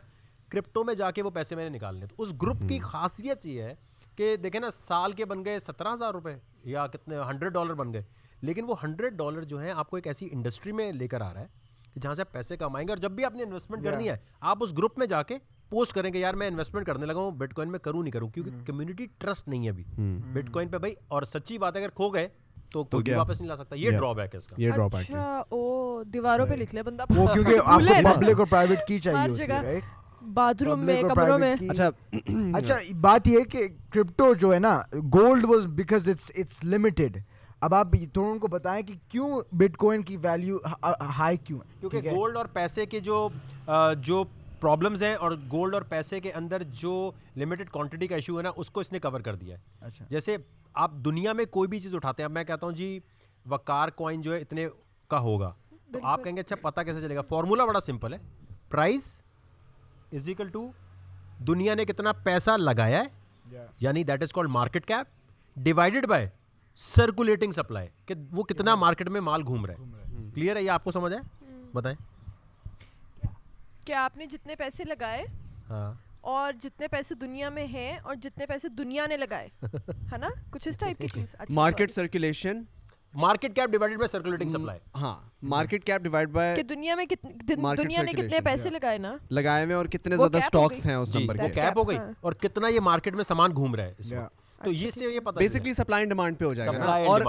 کرپٹو میں جا کے وہ پیسے میں نے نکالنے. تو اس گروپ کی خاصیت یہ ہے کہ دیکھیں نا سال کے بن گئے 17,000 روپے یا کتنے $100 بن گئے, لیکن وہ $100 جو ہیں آپ کو ایک ایسی انڈسٹری میں لے کر آ رہا ہے کہ جہاں سے آپ پیسے کمائیں گے, اور جب بھی آپ نے انویسٹمنٹ کرنی ہے آپ اس گروپ میں جا کے پوسٹ کریں کہ یار میں انویسٹمنٹ کرنے لگا ہوں, بٹ کوائن میں کروں نہیں کروں, کیونکہ کمیونٹی ٹرسٹ نہیں ہے ابھی بٹ کوائن پہ بھائی. اور سچی بات ہے اگر کھو گئے تو کوئی واپس نہیں لا سکتا, یہ ڈرا بیک ہے اس کا. یہ ڈرا بیک ہے. اچھا او دیواروں پہ لکھ لے بندہ, وہ کیونکہ آپ کو پبلک اور پرائیویٹ کی چاہیے ہوتی ہے, رائٹ, باتھ روم میں, کمروں میں. اچھا بات یہ ہے کہ کرپٹو جو ہے نا, gold was because it's limited. اب آپ تھوڑا ان کو بتائیں کہ کیوں بٹ کوائن کی ویلیو ہائی کیوں ہے. کیونکہ گولڈ اور پیسے کے جو پرابلمز ہیں اور گولڈ اور پیسے کے اندر جو لمیٹڈ کوانٹٹی کا ایشو ہے نا اس کو اس نے کور کر دیا ہے. جیسے آپ دنیا میں کوئی بھی چیز اٹھاتے ہیں, اب میں کہتا ہوں جی وقار کوائن جو ہے اتنے کا ہوگا, تو آپ کہیں گے اچھا پتہ کیسے چلے گا. فارمولا بڑا سمپل ہے, پرائز از اکول ٹو دنیا نے کتنا پیسہ لگایا ہے, یعنی that is called market cap, divided by circulating supply, کہ وہ کتنا مارکیٹ میں مال گھوم رہا ہے. کلیئر ہے یہ آپ کو سمجھ ہے؟ بتائیں کہ آپ نے جتنے پیسے لگائے اور جتنے پیسے دنیا میں ہیں اور جتنے پیسے دنیا نے لگائے, ہے نا, کچھ اس ٹائپ کی چیز. Market circulation, market cap divided by circulating supply. ہاں, مارکیٹ کیپ ڈیوائڈ بائی کہ دنیا نے کتنے پیسے لگائے نا, لگائے ہوئے اور کتنے زیادہ سٹاکس ہیں اس نمبر کے, وہ کیپ ہو گئی, اور کتنا یہ مارکیٹ میں سامان گھوم رہا ہے اس وقت. تو یہ سے یہ پتہ بیسکلی سپلائی اینڈ ڈیمانڈ پہ ہو جائے گا. اور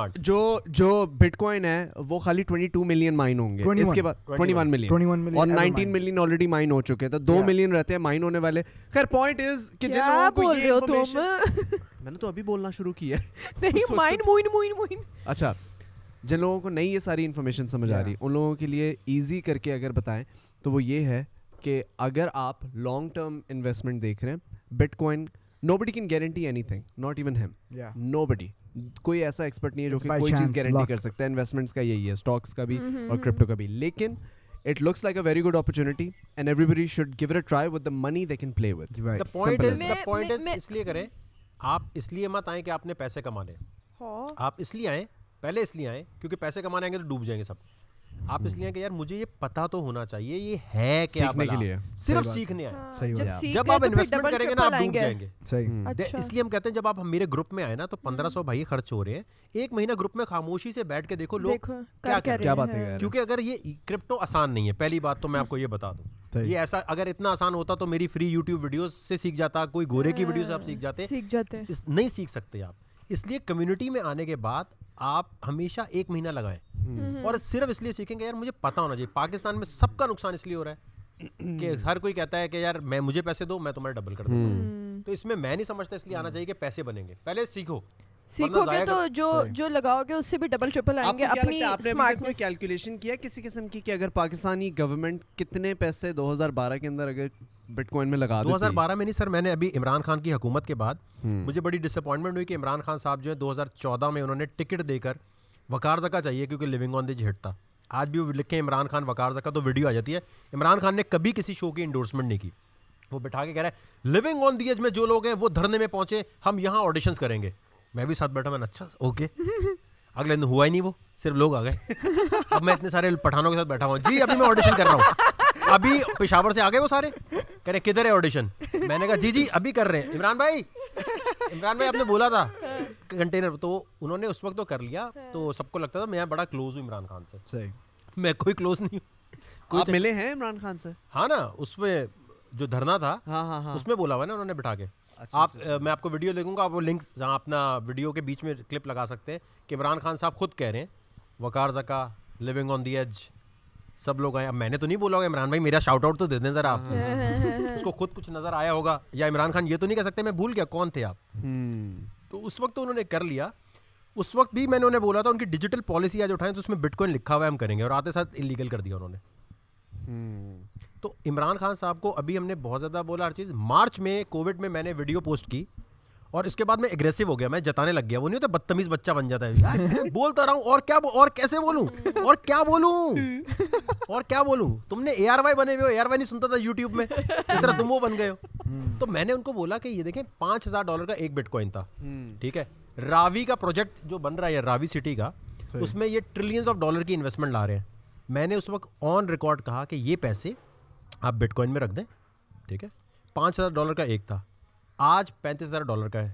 جو بٹ کوائن ہے وہ خالی 22 ملین مائن ہوں گے, اس کے بعد 21 ملین اور 19 ملین آلریڈی مائن ہو چکے, تو 2 ملین رہتے ہیں مائن ہونے والے. خیر پوائنٹ از کہ جن لوگوں کو یہ انفارمیشن, میں نے تو ابھی بولنا شروع کیا ہے, اچھا جن لوگوں کو نہیں یہ ساری انفارمیشن سمجھ آ رہی, ان لوگوں کے لیے ایزی کر کے اگر بتائیں تو وہ یہ ہے کہ اگر آپ لانگ ٹرم انویسٹمنٹ دیکھ رہے ہیں, but coin nobody can guarantee anything, not even him, nobody, کوئی ایسا ایکسپرٹ نہیں ہے جو کہ کوئی چیز گارنٹی کر سکتا ہے. انویسٹمنٹس کا یہی ہے, اسٹاکس کا بھی اور کرپٹو کا بھی, لیکن it looks like a very good opportunity and everybody should give it a try with the money they can play with. The point is اس لیے کریں, آپ اس لیے مت آئیں کہ آپ نے پیسے کمانے, آپ اس لیے آئیں, پہلے اس لیے آئیں کیونکہ پیسے کمانے آئیں گے تو ڈوب جائیں گے سب. آپ اس لیے کہ یار مجھے یہ پتا تو ہونا چاہیے یہ ہے کیا, سیکھنے کے لیے, صرف سیکھنے آئے. جب آپ انویسٹمنٹ کریں گے نا آپ ڈوب جائیں گے. اس لیے ہم کہتے ہیں جب آپ میرے گروپ میں آئے نا تو 1500 بھائی خرچ ہو رہے ہیں, ایک مہینہ گروپ میں خاموشی سے بیٹھ کے دیکھو لوگ کیا باتیں کر رہے ہیں. کیونکہ اگر یہ کرپٹو آسان نہیں ہے, پہلی بات تو میں آپ کو یہ بتا دوں, یہ ایسا اگر اتنا آسان ہوتا تو میری فری یوٹیوب ویڈیوز سے سیکھ جاتا, کوئی گورے کی ویڈیو سے آپ سیکھ جاتے, نہیں سیکھ سکتے آپ. اس لیے کمیونٹی میں آنے کے بعد آپ ہمیشہ 1 مہینہ لگائیں اور صرف اس لیے سیکھیں گے یار مجھے پتا ہونا چاہیے. پاکستان میں سب کا نقصان اس لیے ہو رہا ہے کہ ہر کوئی کہتا ہے کہ یار مجھے پیسے دو میں تمہارے ڈبل کر دوں گا, تو اس میں نہیں سمجھتا, اس لیے آنا چاہیے کہ پیسے بنیں گے. پہلے سیکھو گے تو جو لگاؤ گے اس سے بھی ڈبل ٹرپل آئیں گے. اپنی کوئی کیلکولیشن کیا کسی قسم کی کہ اگر پاکستانی گورنمنٹ کتنے پیسے 2012 کے اندر اگر بٹ کوائن میں لگا دیتی؟ 2012 میں نہیں سر, میں نے ابھی عمران خان کی حکومت کے بعد مجھے بڑی ڈس اپوائنٹمنٹ ہوئی کہ عمران خان صاحب جو ہے 2014 میں انہوں نے ٹکٹ دے کر وقار زکا چاہیے کیونکہ لیونگ آن دی ہٹ تھا. آج بھی وہ لکھیں عمران خان وقار زکا تو ویڈیو آ جاتی ہے. عمران خان نے کبھی کسی شو کی انڈورسمنٹ نہیں کی, وہ بٹھا کے کہہ رہا ہے لیونگ آن دی ایج میں جو لوگ ہیں وہ دھرنے میں پہنچے, ہم یہاں آڈیشنز کریں گے. میں بھی ساتھ بیٹھا, میں نے اچھا اوکے, اگلے دن ہوا ہی نہیں, وہ صرف لوگ آ گئے. اب میں اتنے سارے پٹھانوں کے ساتھ بیٹھا ہوں, جی ابھی میں آڈیشن کر رہا ہوں, ابھی پشاور سے آ گئے وہ سارے, کہہ رہے کدھر ہے آڈیشن. میں نے کہا جی ابھی کر رہے ہیں. عمران بھائی آپ نے بولا تھا کنٹینر, تو انہوں نے اس وقت تو کر لیا. تو سب کو لگتا تھا میں بڑا کلوز ہوں عمران خان سے, میں کوئی کلوز نہیں ہوں. آپ ملے ہیں عمران خان سے؟ ہاں نا, اس میں جو دھرنا تھا اس میں بولا ہوا نا انہوں نے بٹھا کے. آپ میں آپ کو ویڈیو لکھوں گا, آپ وہ لنک جہاں اپنا ویڈیو کے بیچ میں کلپ لگا سکتے ہیں کہ عمران خان صاحب خود کہہ رہے ہیں وقار زکا, لیونگ آن دی ایج, سب لوگ آئے. اب میں نے تو نہیں بولا ہوگا عمران بھائی میرا شاؤٹ آؤٹ تو دے دیں ذرا آپ, اس کو خود کچھ نظر آیا ہوگا, یا عمران خان یہ تو نہیں کہہ سکتے میں بھول گیا کون تھے آپ. تو اس وقت تو انہوں نے کر لیا. اس وقت بھی میں نے انہیں بولا تھا ان کی ڈیجیٹل پالیسی آج اٹھائیں تو اس میں بٹ کوائن لکھا ہوا ہے ہم کریں گے, اور آتے ساتھ انلیگل کر دیا انہوں نے. تو عمران خان صاحب کو ابھی ہم نے بہت زیادہ بولا ہر چیز. مارچ میں کووڈ میں میں نے ویڈیو پوسٹ کی اور اس کے بعد میں ایگریسو ہو گیا, میں جتانے لگ گیا. وہ نہیں ہوتا بدتمیز بچہ بن جاتا ہے, بولتا رہا ہوں اور کیسے بولوں اور کیا بولوں. تم نے ARY بنے ہوئے ہو, ARY نہیں سنتا تھا یوٹیوب میں, اس طرح تم وہ بن گئے ہو. تو میں نے ان کو بولا کہ یہ دیکھیں $5,000 کا ایک بٹ کوائن تھا, ٹھیک ہے. راوی کا پروجیکٹ جو بن رہا ہے راوی سٹی کا, اس میں یہ ٹریلینز آف ڈالر کی انویسٹمنٹ لا رہے ہیں. میں نے اس وقت آن ریکارڈ کہا کہ یہ پیسے آپ بٹ کوائن میں رکھ دیں, ٹھیک ہے. $5,000 کا ایک تھا, آج $35,000 کا ہے.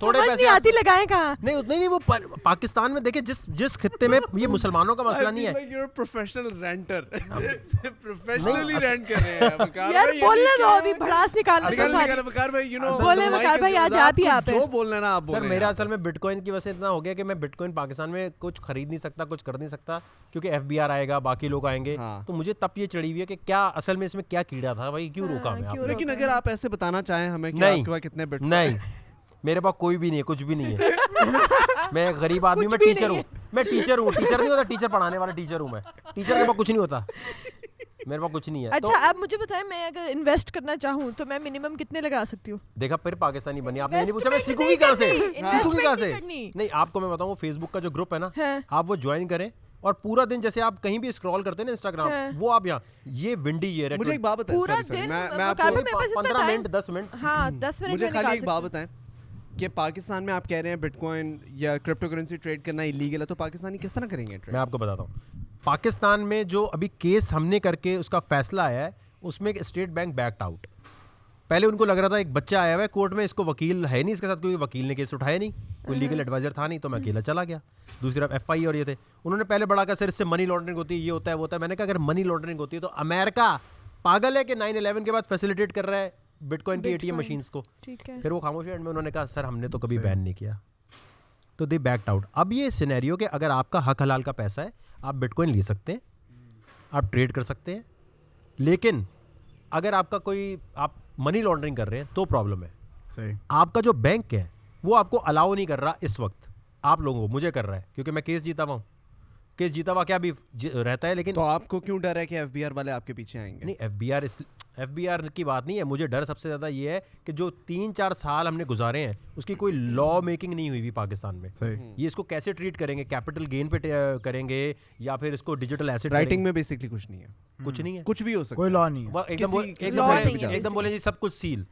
تھوڑے پیسے آتی لگائیں کہاں نہیں اتنے نہیں. وہ پاکستان میں دیکھیں جس خطے میں یہ مسلمانوں کا مسئلہ نہیں ہے. یو پروفیشنل رینٹر پروفیشنلی رینٹ کر رہے ہیں یار. بولنے دو ابھی بھڑاس نکالنا وقار بھائی یو نو بولے وقار بھائی آج آپ ہی آپ جو بولنا نا آپ سر. میرا اصل میں بٹ کوائن کی وجہ سے اتنا ہو گیا کہ میں بٹ کوائن پاکستان میں کچھ خرید نہیں سکتا, کچھ کر نہیں سکتا, کیونکہ ایف بی آر آئے گا, باقی لوگ آئیں گے. تو مجھے تب یہ چڑھی ہوئی ہے کہ کیا اصل میں اس میں کیا کیڑا تھا بھائی, کیوں روکا ہمیں آپ نے. لیکن اگر آپ ایسے بتانا چاہیں ہمیں کہ آپ کے پاس کتنے بٹ. نہیں میرے پاس کوئی بھی نہیں ہے, کچھ بھی نہیں ہے. میں ایک غریب آدمی, میں ٹیچر ہوں. میں ٹیچر ہوں, ٹیچر نہیں ہوتا, ٹیچر پڑھانے والا ٹیچر ہوں میں. ٹیچر کے پاس کچھ نہیں ہوتا, میرے پاس کچھ نہیں ہے. اچھا اب مجھے بتائیں میں اگر انویسٹ کرنا چاہوں تو میں منیمم کتنے لگا سکتی ہوں؟ دیکھا پھر پاکستانی بنی. آپ نے نہیں پوچھا میں سیکھوں گی کہاں سے, سیکھوں گی کہاں سے. نہیں آپ کو میں بتاؤں, فیس بک کا جو گروپ ہے نا, آپ وہ جوائن کریں اور پورا دن جیسے آپ کہیں بھی اسکرول کرتے ہیں نا انسٹاگرام, وہ آپ یہاں یہ ونڈی یہ مجھے ایک بات بتائیں, پورا دن میں آپ کو 15 منٹ 10 منٹ, ہاں 10 منٹ مجھے خالی ایک بات بتائیں کہ پاکستان میں آپ کہہ رہے ہیں بٹ کوائن یا کرپٹو کرنسی ٹریڈ کرنا ایلیگل ہے, تو پاکستانی کس طرح کریں گے ٹریڈ؟ میں آپ کو بتاتا ہوں. پاکستان میں جو ابھی کیس ہم نے کر کے اس کا فیصلہ آیا ہے, اس میں اسٹیٹ بینک بیکڈ آؤٹ. پہلے ان کو لگ رہا تھا ایک بچہ آیا ہوا ہے کورٹ میں, اس کو وکیل ہے نہیں اس کے ساتھ, کوئی وکیل نے کیس اٹھایا نہیں, کوئی لیگل ایڈوائزر تھا نہیں, تو میں اکیلا چلا گیا. دوسری طرف ایف آئی اور یہ تھے, انہوں نے پہلے بڑا کہا سر اس سے منی لانڈرنگ ہوتی ہے, یہ ہوتا ہے وہ ہوتا ہے. میں نے کہا اگر منی لانڈرنگ ہوتی ہے تو امریکہ پاگل ہے کہ 9/11 کے بعد فیسیلیٹیٹ کر رہا ہے بٹ کوائن کی اے ٹی ایم مشینس کو. پھر وہ خاموش اینڈ میں انہوں نے کہا سر ہم نے تو کبھی بین نہیں کیا, تو دے بیکڈ آؤٹ. اب یہ سینیریو کہ اگر آپ کا حق حلال کا پیسہ ہے, آپ بٹ کوائن لے سکتے ہیں, آپ ٹریڈ کر سکتے ہیں, لیکن اگر آپ کا کوئی آپ منی لانڈرنگ کر رہے ہیں تو پرابلم ہے. صحیح. آپ کا جو بینک ہے وہ آپ کو الاؤ نہیں کر رہا اس وقت, آپ لوگوں کو, مجھے کر رہا ہے کیونکہ میں کیس جیتا ہوا ہوں. کیس جیتا ہوا کیا بھی رہتا ہے, لیکن تو آپ کو کیوں ڈر ہے کہ ایف بی آر والے آپ کے پیچھے آئیں گے؟ نہیں ایف بی آر کی بات نہیں ہے, مجھے ڈر سب سے زیادہ یہ ہے کہ جو 3-4 سال ہم نے گزارے ہیں اس کی کوئی لا میکنگ نہیں ہوئی پاکستان میں. یہ اس کو کیسے ٹریٹ کریں گے, کیپٹل گین پہ کریں گے یا پھر اس کو ڈیجیٹل ایسٹ رائٹنگ میں بیسکلی کچھ نہیں ہے, کچھ نہیں ہے, کچھ بھی ہو سکتا ہے, کوئی لا نہیں ہے. ایک دم بولیں جی سب کچھ سیل,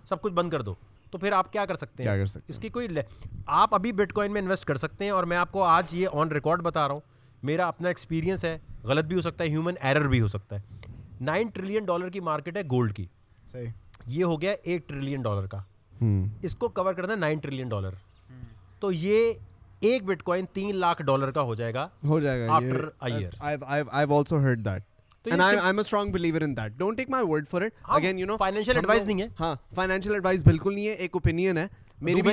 سب کچھ بند کر دو, تو پھر آپ کیا کر سکتے ہیں؟ اس کی کوئی آپ ابھی بٹ کوائن میں انویسٹ کر سکتے ہیں. اور میں آپ کو آج یہ آن ریکارڈ بتا رہا ہوں, میرا اپنا ایکسپیرینس ہے, غلط بھی ہو سکتا ہے, ہیومن ایرر بھی ہو سکتا ہے. $9 ٹریلین کی مارکیٹ ہے گولڈ کی, یہ ہو گیا $1 ٹریلین کا, اس کو کور کرنا ہے $9 ٹریلین, تو یہ ایک بٹ کوائن $3 لاکھ کا ہو جائے گا after a year. I've also heard that. And I'm a strong believer in that. Don't take my word for it. Again, you know, financial advice نہیں ہے. ہاں financial advice بالکل نہیں ہے, ایک opinion ہے میری بھی,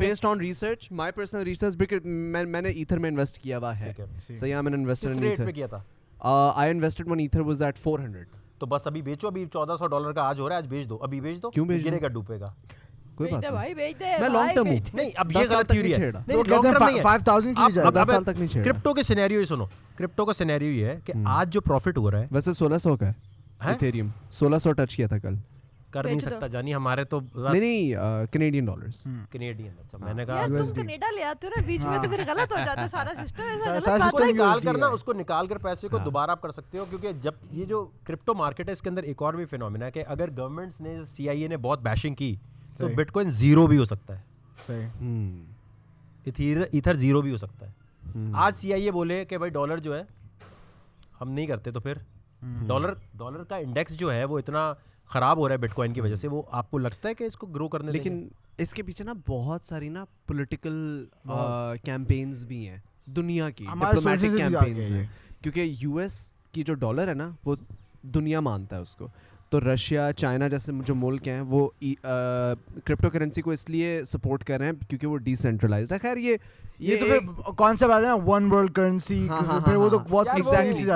based on research, my personal research, because میں نے ایتھر میں انویسٹ کیا ہوا ہے. صحیح, I'm an investor in ether. پہ کیا تھا؟ I invested when ether was at 400. تو بس ابھی بیچو, ابھی $1400 کا آج ہو رہا ہے, آج بیچ دو, ابھی بیچ دو, کیوں بیچ گرے گا ڈوبے گا, کوئی بات نہیں, میں لانگ ٹرم ہوں. نہیں اب یہ غلط تھیوری ہے, وہ کہتے ہیں 5000 کی جائے 10 سال تک نہیں چھیڑا. کرپٹو کے سینیریو یہ سنو, کرپٹو کا سینیریو یہ ہے کہ آج جو پروفٹ ہو رہا ہے, ویسے 1600 کا ہے ایتھیریم, 1600 ٹچ کیا تھا کل. کر نہیں سکتا جانی, ہمارے تو نہیں کینیڈین ڈالرز, کینیڈین. اچھا میں نے کہا تم کینیڈا لے آتے ہو نا بیچ میں, تو پھر غلط ہو جاتا ہے سارا سسٹم. اس کو نکال کرنا, اس کو نکال کر پیسے کو دوبارہ آپ کر سکتے ہو, کیونکہ جب یہ جو کرپٹو مارکیٹ ہے اس کے اندر ایک اور بھی فینومینا ہے کہ اگر گورنمنٹس نے CIA نے بہت بیشنگ کی تو بٹ کوائن زیرو بھی ہو سکتا ہے, ایتھر زیرو بھی ہو سکتا ہے. آج CIA بولے کہ بھائی ڈالر جو ہے ہم نہیں کرتے, تو پھر ڈالر کا انڈیکس جو ہے وہ اتنا خراب ہو رہا ہے بٹ کوائن کی وجہ سے, وہ آپ کو لگتا ہے کہ اس کو گرو کرنے, لیکن اس کے پیچھے نا بہت ساری نا پولیٹیکل کیمپینز بھی ہیں دنیا کی, ڈپلومیٹک کیمپینز ہیں, کیونکہ US کی جو ڈالر ہے نا وہ دنیا مانتا ہے اس کو. تو رشیا, چائنا جیسے جو ملک ہیں وہ کرپٹو کرنسی کو اس لیے سپورٹ کر رہے ہیں کیونکہ وہ ڈیسینٹرلائزڈ ہے. خیر یہ تو پھر کانسیپٹ آتا ہے نا ون ورلڈ کرنسی, پھر وہ تو بہت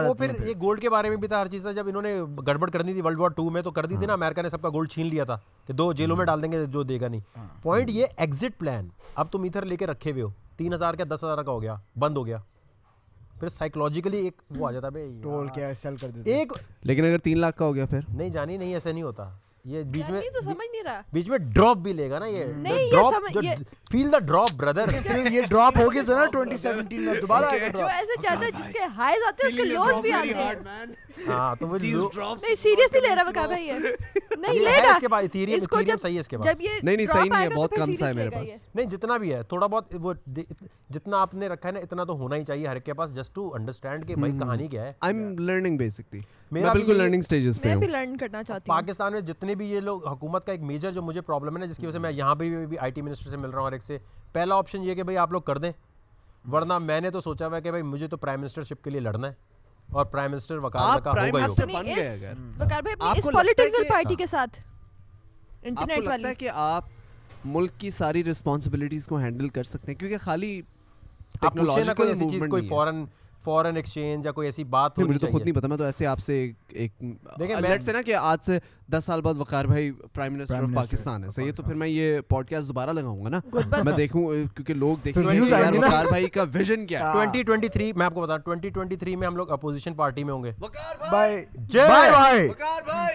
وہ پھر یہ گولڈ کے بارے میں بھی تھا, ہر چیز. جب انہوں نے گڑبڑ کرنی تھی World War II میں تو کر دی تھی نا, امریکہ نے سب کا گولڈ چھین لیا تھا کہ 2 جیلوں میں ڈال دیں گے جو دے گا نہیں. پوائنٹ یہ ایگزٹ پلان, اب تم ایتھر لے کے رکھے ہوئے ہو, 3000 کا 10,000 کا ہو گیا, بند ہو گیا, پھر سائیکولوجیکلی ایک وہ آ جاتا ہے ٹول کیا سیل کر دیتے ایک. لیکن اگر 3 لاکھ کا ہو گیا پھر نہیں جانی, نہیں ایسا نہیں ہوتا. یہ بیچ میں تو سمجھ نہیں رہا, بیچ میں ڈراپ بھی لے گا نا, یہ ڈراپ, فیل دا ڈراپ برادر. یہ ڈراپ ہو گیا تھا نا 2017 میں, دوبارہ جو ایسے چاہتا ہے جس کے ہائیز آتے ہیں اس کے لوز بھی آتے ہیں. ہاں تو وہ نہیں سیریسلی لے رہا بکا بھائی, نہیں لے گا اس کے بعد ایتھیریم صحیح ہے, اس کے بعد نہیں صحیح نہیں ہے, بہت کم سا ہے میرے پاس. نہیں جتنا بھی ہے تھوڑا بہت, وہ جتنا آپ نے رکھا ہے نا اتنا تو ہونا ہی چاہیے ہر ایک کے پاس, جسٹ ٹو انڈرسٹینڈ کہ بھائی کہانی کیا ہے. I am learning basically. میں بالکل لرننگ سٹیجز پہ ہوں, میں بھی لرن کرنا چاہتی ہوں. پاکستان میں جتنے بھی یہ لوگ, حکومت کا ایک میجر جو مجھے پرابلم ہے نا, جس کی وجہ سے میں یہاں پہ بھی آئی ٹی منسٹر سے مل رہا ہوں, اور ایک سے پہلا آپشن یہ کہ بھائی آپ لوگ کر دیں, ورنہ میں نے تو سوچا ہوا ہے کہ بھائی مجھے تو پرائم منسٹر شپ کے لیے لڑنا ہے, اور پرائم منسٹر وقار زکا ہوگا ہی ہوگا. بن گئے اگر وقار بھائی اپنی اس پولیٹیکل پارٹی کے ساتھ انٹرنیٹ والی, کہ آپ ملک کی ساری رسپانسبلٹیز کو ہینڈل کر سکتے ہیں, کیونکہ خالی ٹیکنالوجیکل ایسی چیز کوئی فورن ایکسچینج یا کوئی ایسی بات مجھے تو خود نہیں پتا. میں تو ایسے آپ سے ایک لیٹ سے نا کہ آج سے 10 سال بعد وقار بھائی پرائم منسٹر آف پاکستان ہے, صحیح ہے, تو پھر میں یہ پوڈ کاسٹ دوبارہ لگاؤں گا نا, میں دیکھوں, کیونکہ لوگ دیکھیں گے وقار بھائی کا ویژن کیا ہے. 2023 میں آپ کو بتا 2023 میں ہم لوگ اپوزیشن پارٹی میں ہوں گے. بھائی بھائی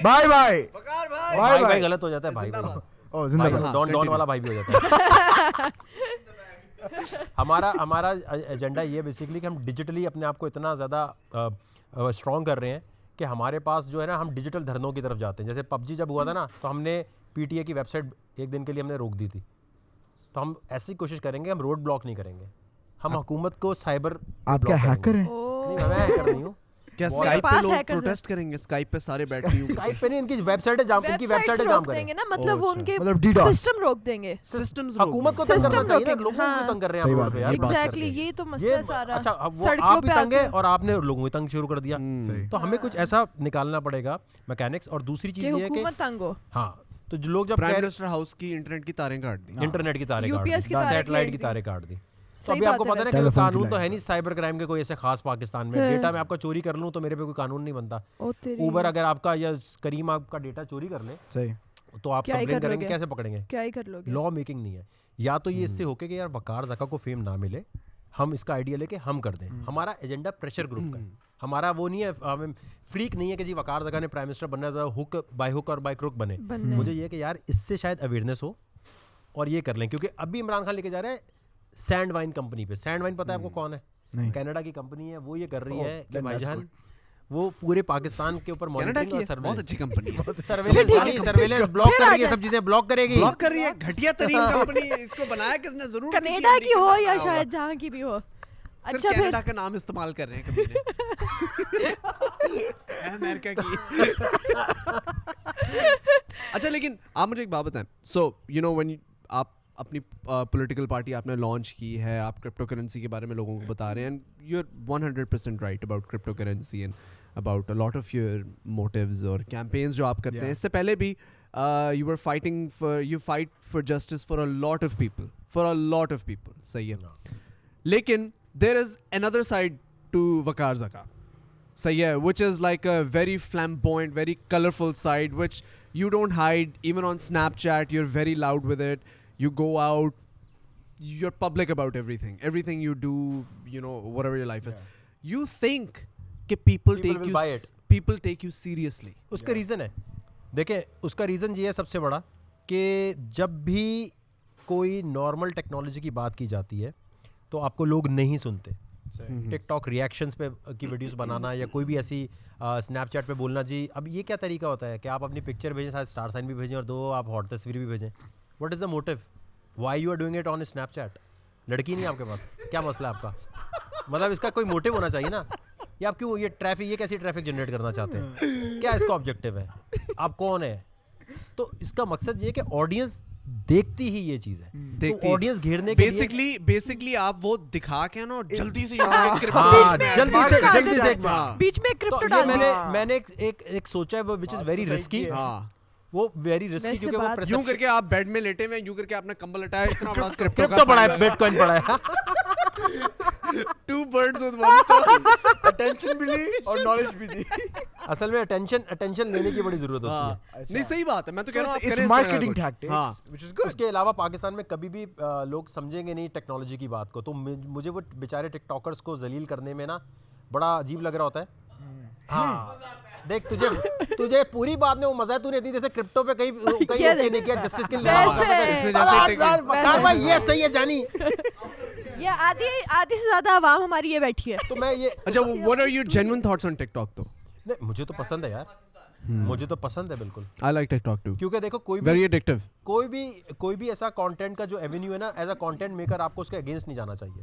بھائی بھائی بھائی غلط ہو جاتا ہے, بھائی ڈون والا بھائی بھی ہو جاتا ہے. ہمارا ایجنڈا یہ بیسیکلی کہ ہم ڈیجیٹلی اپنے آپ کو اتنا زیادہ اسٹرانگ کر رہے ہیں کہ ہمارے پاس جو ہے نا, ہم ڈیجیٹل دھرنوں کی طرف جاتے ہیں. جیسے پب جی جب ہوا تھا نا, تو ہم نے پی ٹی اے کی ویب سائٹ ایک دن کے لیے ہم نے روک دی تھی. تو ہم ایسی کوشش کریں گے, ہم روڈ بلاک نہیں کریں گے, ہم حکومت کو سائبر. آپ کیا ہیکر ہیں؟ نہیں, میں ہیکر نہیں ہوں. کیا اسکائپ پہ لوگ پروٹیسٹ کریں گے؟ اسکائپ پہ سارے بیٹھ کے اسکائپ پہ نہیں, ان کی ویب سائٹیں جام, ان کی ویب سائٹیں جام کریں گے نا, مطلب وہ ان کے سسٹم روک دیں گے. سسٹمز حکومت کو تنگ کرنا چاہیے, لوگوں کو تنگ کر رہے ہیں آپ لوگ. ایگزیکٹلی یہی تو مسئلہ سارا. اچھا آپ بھی تنگ ہے اور آپ نے لوگوں کو تنگ شروع کر دیا, تو ہمیں کچھ ایسا نکالنا پڑے گا میکینکس. اور دوسری چیز یہ ہے کہ حکومت تنگ ہو. ہاں, تو جو لوگ جب پرائم منسٹر ہاؤس کی انٹرنیٹ کی تاریں کاٹ دی, انٹرنیٹ کی تاریں کاٹ دی, سیٹلائٹ کی تاریں کاٹ دی. تو ابھی آپ کو پتا ہے کہ قانون تو ہے نہیں سائبر کرائم کے کوئی ایسے خاص پاکستان میں. ڈیٹا میں آپ کا چوری کر لوں تو میرے پہ کوئی قانون نہیں بنتا. اوبر اگر آپ کا یا کریم آپ کا ڈیٹا چوری کر لے تو آپ کمپلین کریں گے, کیسے پکڑیں گے؟ کیا ہی کر لو گے. لا میکنگ نہیں ہے. یا تو یہ اس سے ہو کے کہ یار وقار زکا کو فیم نہ ملے, ہم اس کا آئیڈیا لے کے ہم کر دیں. ہمارا ایجنڈا پریشر گروپ کا ہے, ہمارا وہ نہیں ہے, ہمیں فریک نہیں ہے کہ جی وقار زکا نے پرائم منسٹر بننا ہے ہک بائی ہک اور بائی کروک بنے. مجھے یہ کہ یار اس سے شاید اویئرنیس ہو اور یہ کر لیں. کیونکہ ابھی عمران خان لے کے جا رہے ہیں سینڈ وائن کمپنی پہ. سینڈ وائن پتہ ہے آپ کو کون ہے؟ کینیڈا کی کمپنی ہے. وہ یہ کر رہی ہے کہ بھائی جان وہ پورے پاکستان کے اوپر مانیٹرنگ اور بہت اچھی کمپنی ہے, سرویلنس بلاک کر رہی ہے, سب چیزیں بلاک کرے گی. بلاک کر رہی ہے, گھٹیا ترین کمپنی ہے. اس کو بنایا کس نے؟ ضرور کینیڈا کی ہو یا شاید جہاں کی بھی ہو. اچھا کینیڈا کا نام استعمال کر رہے ہیں کبھی نے, امریکہ کی. اچھا لیکن آپ مجھے ایک بات بتائیں. سو یو نو وین آپ اپنی پولیٹیکل پارٹی آپ نے لانچ کی ہے, آپ کرپٹو کرنسی کے بارے میں لوگوں کو بتا رہے ہیں, and you are 100% right about crypto currency and about lot of your motives اور کیمپینز جو آپ کرتے ہیں. اس سے پہلے بھی you are fighting for, you fight for justice for a lot of people, صحیح ہے. لیکن دیر از اندر سائڈ ٹو وقار زکا, صحیح ہے, which is like a very flamboyant, very colorful side which you don't hide. Even on Snapchat you're very loud with it. You go out, you're public about everything you do, you know, whatever your life is. You think that people take you seriously. اس کا reason ہے, دیکھیں اس کا reason یہ ہے سب سے بڑا کہ جب بھی کوئی نارمل ٹیکنالوجی کی بات کی جاتی ہے تو آپ کو لوگ نہیں سنتے. ٹک ٹاک ریئیکشنس پہ کی ویڈیوز بنانا یا کوئی بھی ایسی اسنیپ چیٹ پہ بولنا, جی اب یہ کیا طریقہ ہوتا ہے کہ آپ اپنی پکچر بھیجیں, ساتھ اسٹار سائن بھی بھیجیں اور 2 آپ ہاٹ تصویر بھی بھیجیں. What is the motive? Why you are doing it on Snapchat? لڑکی نہیں آپ کے پاس, کیا مسئلہ ہے آپ کا؟ مطلب اس کا کوئی موٹیو ہونا چاہیے نا. یا آپ کیوں یہ ٹریفک, یہ کیسی ٹریفک جنریٹ کرنا چاہتے ہیں؟ کیا اس کا آبجیکٹیو ہے؟ آپ کون ہے؟ تو اس کا مقصد یہ کہ آڈینس دیکھتی ہی یہ چیز ہے, تو آڈینس گھیرنے کے لیے بیسکلی آپ وہ دکھا کے نا جلدی سے بیچ میں کرپٹو ڈال. میں نے ایک سوچا ہے وہ which is very risky. وہ ویری رسکی, کیونکہ وہ یوں کر کے آپ بیڈ میں لیٹے ہوئے, یوں کر کے آپ نے کمبل ہٹایا, اتنا بڑا کرپٹو پڑا ہے, بیٹ کوائن پڑا ہے. 2 birds with one stone. Attention بھی لی اور نالج بھی دی. اصل میں اٹینشن لینے کی بڑی ضرورت ہوتی ہے. نہیں صحیح بات ہے, میں تو کہہ رہا ہوں it's marketing tactics which is good. اس کے علاوہ پاکستان میں کبھی بھی لوگ سمجھیں گے نہیں ٹیکنالوجی کی بات کو, تو مجھے وہ بیچارے ٹک ٹاکرز کو ذلیل کرنے میں نا بڑا عجیب لگ رہا ہوتا ہے. ہاں دیکھ تجھے پوری بات میں وہ مزہ ہے, تو نے جیسے کرپٹو پہ کہیں نہیں کیا جسٹس کے لیے. یہ صحیح ہے جانی, یہ آدھی سے زیادہ عوام ہماری یہ بیٹھی ہے. تو میں یہ اچھا what are your genuine thoughts on TikTok تو؟ نہیں مجھے تو پسند ہے یار, مجھے تو پسند ہے بالکل. I like TikTok too. کیونکہ دیکھو very addictive. کوئی بھی ایسا کانٹینٹ کا جو ایونیو ہے نا, ایز اے کانٹینٹ میکر آپ کو اس کے اگینسٹ نہیں جانا چاہیے.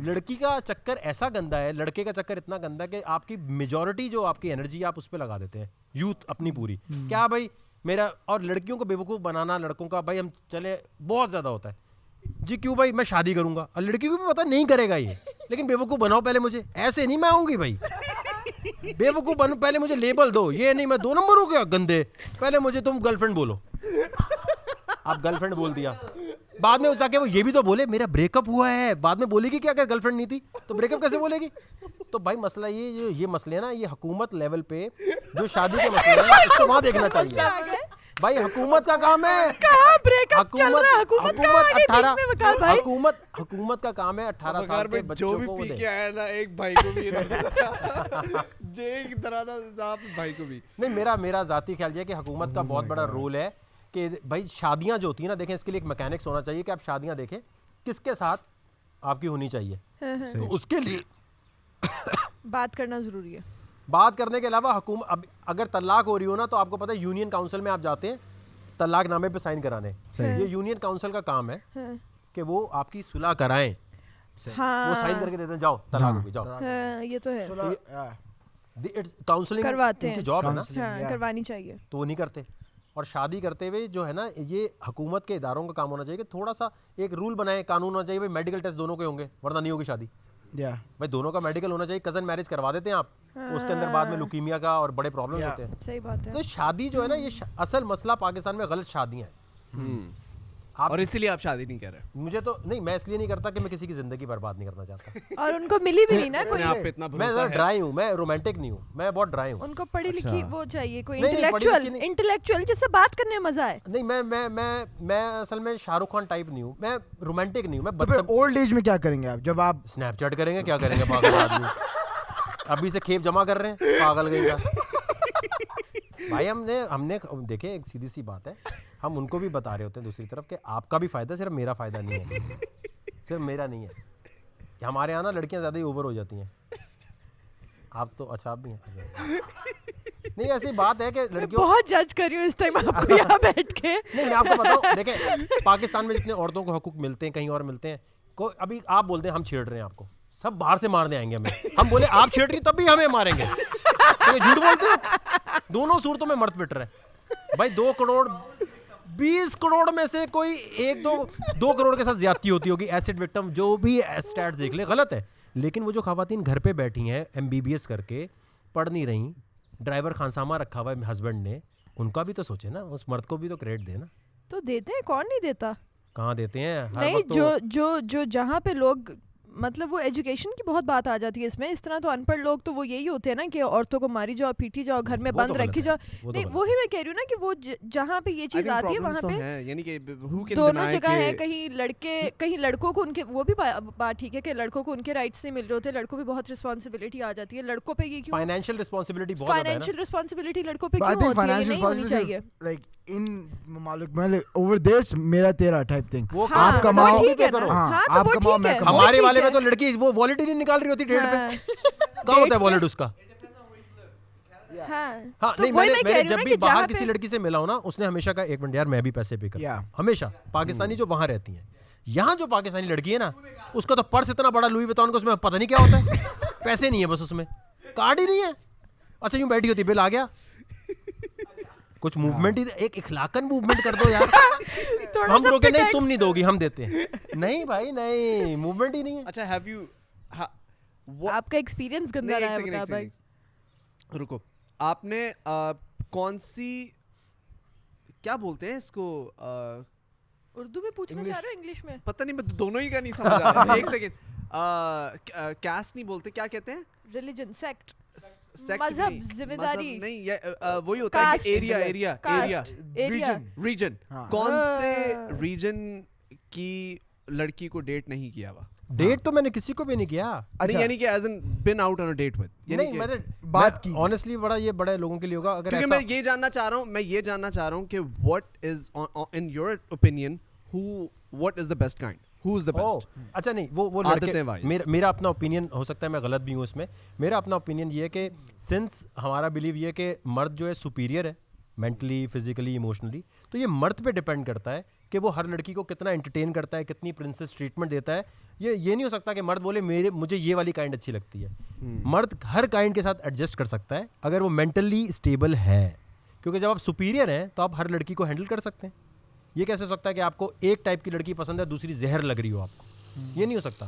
لڑکی کا چکر ایسا گندا ہے, لڑکے کا چکر اتنا گندا ہے کہ آپ کی میجورٹی جو آپ کی انرجی آپ اس پہ لگا دیتے ہیں, یوتھ اپنی پوری. کیا بھائی میرا, اور لڑکیوں کو بیوقوف بنانا لڑکوں کا, بھائی ہم چلے بہت زیادہ ہوتا ہے جی, کیوں بھائی میں شادی کروں گا, اور لڑکی کو بھی پتا نہیں کرے گا یہ, لیکن بیوقوف بناؤ پہلے مجھے, ایسے نہیں میں آؤں گی بھائی, بیوقوف بنو پہلے مجھے لیبل دو, یہ نہیں میں 2 نمبر ہو گیا گندے, پہلے مجھے تم گرل فرینڈ بولو. آپ گرل فرینڈ بول دیا, بعد میں جا کے وہ یہ بھی تو بولے میرا بریک اپ ہوا ہے, بعد میں بولے گی کہ اگر گرل فرینڈ نہیں تھی تو بریک اپ کیسے بولے گی. تو بھائی مسئلہ یہ مسئلے ہیں نا, یہ حکومت لیول پہ جو شادی کے مسئلے ہیں اس کو وہاں دیکھنا چاہیے. بھائی حکومت کا کام ہے, حکومت کا کام ہے 18 سال کے بچوں کو دے. ایک بھائی کو بھی بھائی کو بھی نہیں, میرا ذاتی خیال یہ ہے کہ حکومت کا بہت بڑا رول ہے کہ بھائی شادیاں جو ہوتی ہیں نا, دیکھیں اس کے لیے ایک میکینکس ہونا چاہیے کہ آپ شادیاں دیکھیں کس کے ساتھ آپ کی ہونی چاہیے, اس کے لیے بات کرنا ضروری ہے. بات کرنے کے علاوہ حکومت اگر طلاق ہو رہی ہو نا تو آپ کو پتہ ہے یونین کاؤنسل میں آپ جاتے ہیں طلاق نامے پہ سائن کرانے, یہ یونین کاؤنسل کا کام ہے کہ وہ آپ کی صلح کرائیں, وہ سائن کر کے دیتے ہیں جاؤ طلاق ہو گئی جاؤ. یہ تو ہے, کاؤنسلنگ کرواتے ہیں, جاب ہے نا, کروانی چاہیے, تو وہ نہیں کرتے. اور شادی کرتے ہوئے جو ہے نا, یہ حکومت کے اداروں کا کام ہونا چاہیے کہ تھوڑا سا ایک رول بنائے, قانون ہونا چاہیے بھائی میڈیکل ٹیسٹ دونوں کے ہوں گے ورنہ نہیں ہوگی شادی. بھائی دونوں کا میڈیکل ہونا چاہیے, کزن میرج کروا دیتے ہیں آپ, اس کے اندر بعد میں لیوکیمیا کا اور بڑے پرابلم ہوتے ہیں. صحیح بات ہے. تو شادی جو ہے نا, یہ اصل مسئلہ پاکستان میں غلط شادیاں ہیں, اور اسی لیے آپ شادی نہیں کر رہے. مجھے تو نہیں, میں اس لیے نہیں کرتا کہ میں کسی کی زندگی برباد نہیں کرنا چاہتا, اور ان کو ملی بھی نہیں نا کوئی. میں ذرا ڈرائی ہوں, میں رومانٹک نہیں ہوں, میں بہت ڈرائی ہوں. ان کو پڑھی لکھی وہ چاہیے, کوئی انٹلیکچوئل جس سے بات کرنے میں مزہ آئے. نہیں, میں اصل میں شاہ رخ خان ٹائپ نہیں ہوں, میں رومانٹک نہیں ہوں. میں اولڈ ایج میں کیا کریں گے آپ, جب آپ اسنیپ چیٹ کریں گے, کیا کریں گے پاگل آدمی, ابھی سے کھیپ جمع کر رہے ہیں پاگل گئی کا. بھائی ہم نے دیکھے, ایک سیدھی سی بات ہے, ہم ان کو بھی بتا رہے ہوتے ہیں دوسری طرف کہ آپ کا بھی فائدہ, صرف میرا فائدہ نہیں ہے, صرف میرا نہیں ہے. ہمارے یہاں نا لڑکیاں زیادہ ہی اوور ہو جاتی ہیں, آپ تو اچھا آپ بھی ہیں. نہیں ایسی بات ہے کہ لڑکیوں بہت جج کر رہی ہوں اس ٹائم آپ کو یہاں بیٹھ کے. نہیں میں آپ کو بتاؤں, دیکھیں پاکستان میں جتنے عورتوں کو حقوق ملتے ہیں کہیں اور ملتے ہیں, ابھی آپ بولتے ہیں ہم چھیڑ رہے ہیں آپ کو, سب باہر سے مارنے آئیں گے ہمیں, ہم بولے آپ چھیڑ رہی تب بھی ہمیں ماریں گے, جھوٹ بولتے ہیں. دونوں صورتوں میں مرد پٹ رہے ہیں. بھائی 2 کروڑ 20 کروڑ میں سے کوئی 1-2 کروڑ کے ساتھ زیادتی ہوتی ہوگی, ایسڈ وکٹم جو بھی اسٹیٹس دیکھ لے غلط ہے. لیکن وہ جو خواتین گھر پہ بیٹھی ہیں MBBS کر کے, پڑھ نہیں رہی, ڈرائیور خانسامہ رکھا ہوا ہے ہسبینڈ نے, ان کا بھی تو سوچے نا, اس مرد کو بھی تو کریڈٹ دے نا. تو دیتے ہیں, کون نہیں دیتا, کہاں دیتے ہیں. نہیں جو جہاں پہ لوگ مطلب وہ ایجوکیشن کی بہت بات آ جاتی ہے اس میں. اس طرح تو ان پڑھ لوگ تو وہ یہی ہوتے ہیں نا کہ عورتوں کو ماری جاؤ, پیٹی جاؤ, گھر میں بند رکھی جاؤ. نہیں وہی میں کہہ رہی ہوں نا کہ وہ جہاں پہ یہ چیز آتی ہے وہاں پہ یعنی کہ دونوں جگہ ہے, کہیں لڑکوں کو ان کے, وہ بھی بات ٹھیک ہے کہ لڑکوں کو ان کے رائٹس نہیں مل رہے ہوتے, لڑکوں پہ بہت رسپانسبلٹی آ جاتی ہے. لڑکوں پہ یہ کیوں فائنینشیل رسپانسبلٹی بہت زیادہ ہے, فائنینشیل رسپانسبلٹی لڑکوں پہ کیوں ہوتی ہے, یہ نہیں ہونی چاہیے. لائک ان ممالک میں اوور دیئر میرا تیرا ٹائپ تھنگ, آپ کماؤ آپ کماؤ میں. ہمارے والے میں تو لڑکی وہ والیٹ ہی نہیں نکال رہی ہوتی ڈیٹ پہ, کہاں ہوتا ہے والیٹ اس کا. ہاں نہیں, میں جب بھی باہر کسی لڑکی سے ملا ہوں نا, اس نے ہمیشہ کہا 1 منٹ یار میں بھی پیسے پے کرتا ہوں, ہمیشہ. پاکستانی جو وہاں رہتی ہیں, یہاں جو پاکستانی لڑکی ہے نا, اس کا تو پرس اتنا بڑا لوئی ویتون کا, اس میں پتہ نہیں کیا ہوتا ہے, پیسے نہیں ہے بس, اس میں کارڈ ہی نہیں ہے. اچھا یوں بیٹھی ہوتی, بل آ گیا, کچھ موومنٹ ہی, ایک اخلاقاً موومنٹ کر دو یار. ہم روکے نہیں, تم نہیں دو گی, ہم دیتے ہیں. نہیں بھائی نہیں, موومنٹ ہی نہیں ہے. اچھا ہیو یو, آپ کا ایکسپیرینس گندا رہا ہے بتا بھائی. رکو, آپ نے کون سی, کیا بولتے ہیں اس کو, اردو میں پوچھنا چاہ رہے ہو انگلش میں؟ پتہ نہیں, میں دونوں ہی کا نہیں سمجھ آ رہا. ایک سیکنڈ, کاسٹ نہیں بولتے, کیا کہتے ہیں, ریلیجن, سیکٹ, مذہب, ذمہ داری نہیں, وہی ہوتا ہے ایریا, ریجن. کون سے ریجن کی لڑکی کو ڈیٹ نہیں کیا ہوا؟ ڈیٹ تو میں نے کسی کو بھی نہیں کیا, یعنی کہ as in been out on a date with, یعنی میں نے بات کی آنیسٹلی, یہ بڑے لوگوں کے لیے ہوگا. اگر کیونکہ میں یہ جاننا چاہ رہا ہوں کہ what is in your opinion what is the best kind, who is the best. اچھا نہیں, وہ لڑکے, میرا اپنا اوپینین ہو سکتا ہے میں غلط بھی ہوں اس میں. میرا اپنا اوپینین یہ ہے کہ سنس ہمارا بلیو یہ کہ مرد جو ہے سپیریئر ہے مینٹلی, فزیکلی, ایموشنلی, تو یہ مرد پہ ڈپینڈ کرتا ہے کہ وہ ہر لڑکی کو کتنا انٹرٹین کرتا ہے, کتنی پرنسس ٹریٹمنٹ دیتا ہے. یہ نہیں ہو سکتا کہ مرد بولے مجھے یہ والی کائنڈ اچھی لگتی ہے. مرد ہر کائنڈ کے ساتھ ایڈجسٹ کر سکتا ہے اگر وہ مینٹلی اسٹیبل ہے, کیونکہ جب آپ سپیریئر ہیں تو آپ ہر لڑکی کو ہینڈل کر سکتے ہیں. یہ کیسے ہو سکتا ہے کہ آپ کو ایک ٹائپ کی لڑکی پسند ہے دوسری زہر لگ رہی ہو آپ کو؟ یہ نہیں ہو سکتا.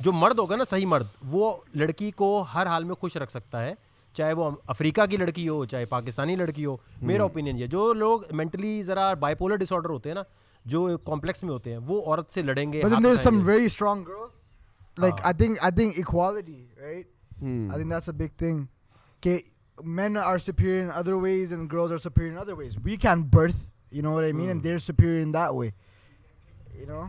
جو مرد ہوگا نا, صحیح مرد, وہ لڑکی کو ہر حال میں خوش رکھ سکتا ہے, چاہے وہ افریقہ کی لڑکی ہو چاہے پاکستانی لڑکی ہو. میرا اوپینین یہ, جو لوگ مینٹلی ذرا بائی پولر ڈس آرڈر ہوتے ہیں نا, جو کمپلیکس میں ہوتے ہیں, وہ عورت سے لڑیں گے. But there's some very strong girls. Like I think equality, right? I think that's a big thing. کہ men are superior in other ways and girls are superior in other ways. We can birth, you know what I mean, and they're superior in that way. You know?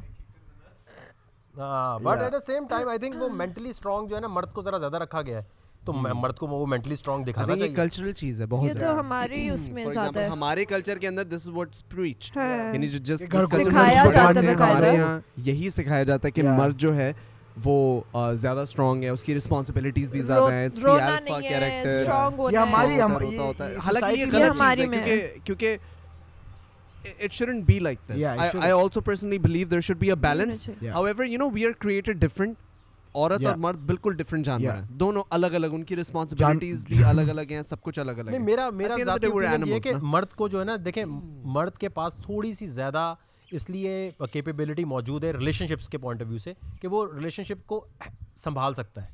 But at the same time I think وہ mentally strong جو ہے نا, مرد کو ذرا زیادہ رکھا گیا ہے, تو مرد کو وہ mentally strong دکھانا چاہیے. یہ کلچرل چیز ہے بہت زیادہ. یہ تو ہماری اس میں زیادہ ہے. ہمارے کلچر کے اندر this is what's preached. یعنی جو سکھایا جاتا ہے, ہمارے یہاں یہی سکھایا جاتا ہے کہ مرد جو ہے وہ زیادہ اسٹرانگ ہے, اس کی رسپانسبلٹیز بھی زیادہ ہیں, رونا نہیں ہے, اسٹرانگ ہونا ہے. ہماری حالانکہ یہ غلط چیز ہے, کیونکہ it shouldn't be like this. I also personally believe there should be a balance. However, you know, we are created different. عورت اور مرد بالکل ڈفرنٹ جانور ہیں, دونوں الگ الگ, ان کی رسپانسبلٹیز بھی الگ الگ ہیں, سب کچھ الگ الگ ہے. میرا ذاتی اوپینین یہ کہ مرد کو جو ہے نا, دیکھیں مرد کے پاس تھوڑی سی زیادہ اس لیے کیپیبلٹی موجود ہے ریلیشن شپس کے پوائنٹ آف ویو سے, کہ وہ ریلیشن شپ کو سنبھال سکتا ہے.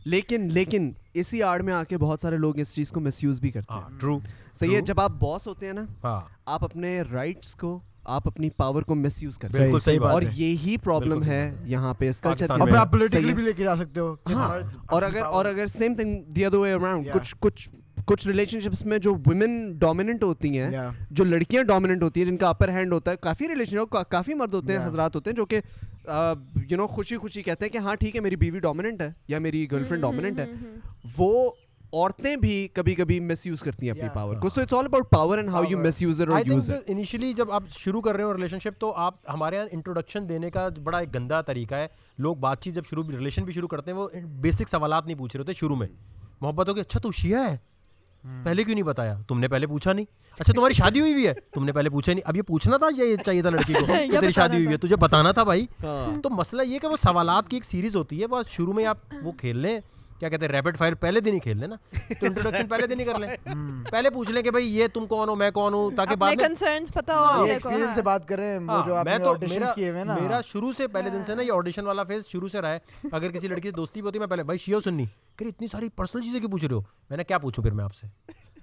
لیکن اسی آڑ میں آ کے بہت سارے لوگ اس چیز کو مس یوز بھی کرتے ہیں. ٹرو, صحیح ہے. جب آپ باس ہوتے ہیں نا, آپ اپنے رائٹس کو, آپ اپنی پاور کو مس یوز کرتے ہیں. بالکل صحیح بات, اور یہی پرابلم ہے یہاں پہ اس کلچر میں. آپ پولیٹیکلی بھی لے کے جا سکتے ہو. اور اگر same thing the other way around, کچھ ریلیشن شپس میں جو ویمن ڈومیننٹ ہوتی ہیں, جو لڑکیاں ڈومیننٹ ہوتی ہیں, جن کا اپر ہینڈ ہوتا ہے, کافی ریلیشن, کافی مرد ہوتے ہیں, حضرات ہوتے ہیں جو کہ یو نو خوشی خوشی کہتے ہیں کہ ہاں ٹھیک ہے میری بیوی ڈومیننٹ ہے یا میری گرل فرینڈ ڈومیننٹ ہے. وہ عورتیں بھی کبھی کبھی مس یوز کرتی ہیں اپنی پاور کو. So it's all about power and how you misuse it اور یوز اٹ. انیشلی جب آپ شروع کر رہے ہو ریلیشن شپ, تو آپ ہمارے یہاں انٹروڈکشن دینے کا بڑا ایک گندا طریقہ ہے. لوگ بات چیت جب ریلیشن بھی شروع کرتے ہیں, وہ بیسک سوالات نہیں پوچھ رہے ہوتے شروع میں. محبت ہو کہ اچھا تو شیعہ ہے, پہلے کیوں نہیں بتایا, تم نے پہلے پوچھا نہیں. اچھا تمہاری شادی ہوئی ہے, تم نے پہلے پوچھا نہیں. اب یہ پوچھنا تھا, یہ چاہیے تھا لڑکی کو کہ تیری شادی ہوئی ہے, تجھے بتانا تھا بھائی. تو مسئلہ یہ کہ وہ سوالات کی ایک سیریز ہوتی ہے, وہ شروع میں آپ وہ کھیل لیں, کیا کہتے ہیں ریپڈ فائر, پہلے دن ہی کھیل لیں نا. تو انٹروڈکشن پہلے دن ہی کر لیں, پہلے پوچھ لیں کہ بھائی یہ تم کون ہو, میں کون ہوں, تاکہ بعد میں کنسرنز پتہ ہو. ایکسپیرینس سے بات کر رہے ہیں. وہ جو آپ نے آڈیشنز کیے ہوئے نا, میرا شروع سے پہلے دن سے نا یہ آڈیشن والا فیز شروع سے رہا ہے. اگر کسی لڑکی سے دوستی ہوتی ہے, میں پہلے بھائی شیعہ سننی کہ اتنی ساری پرسنل چیزیں کیوں پوچھ رہے ہو. میں نے کیا پوچھوں پھر میں آپ سے,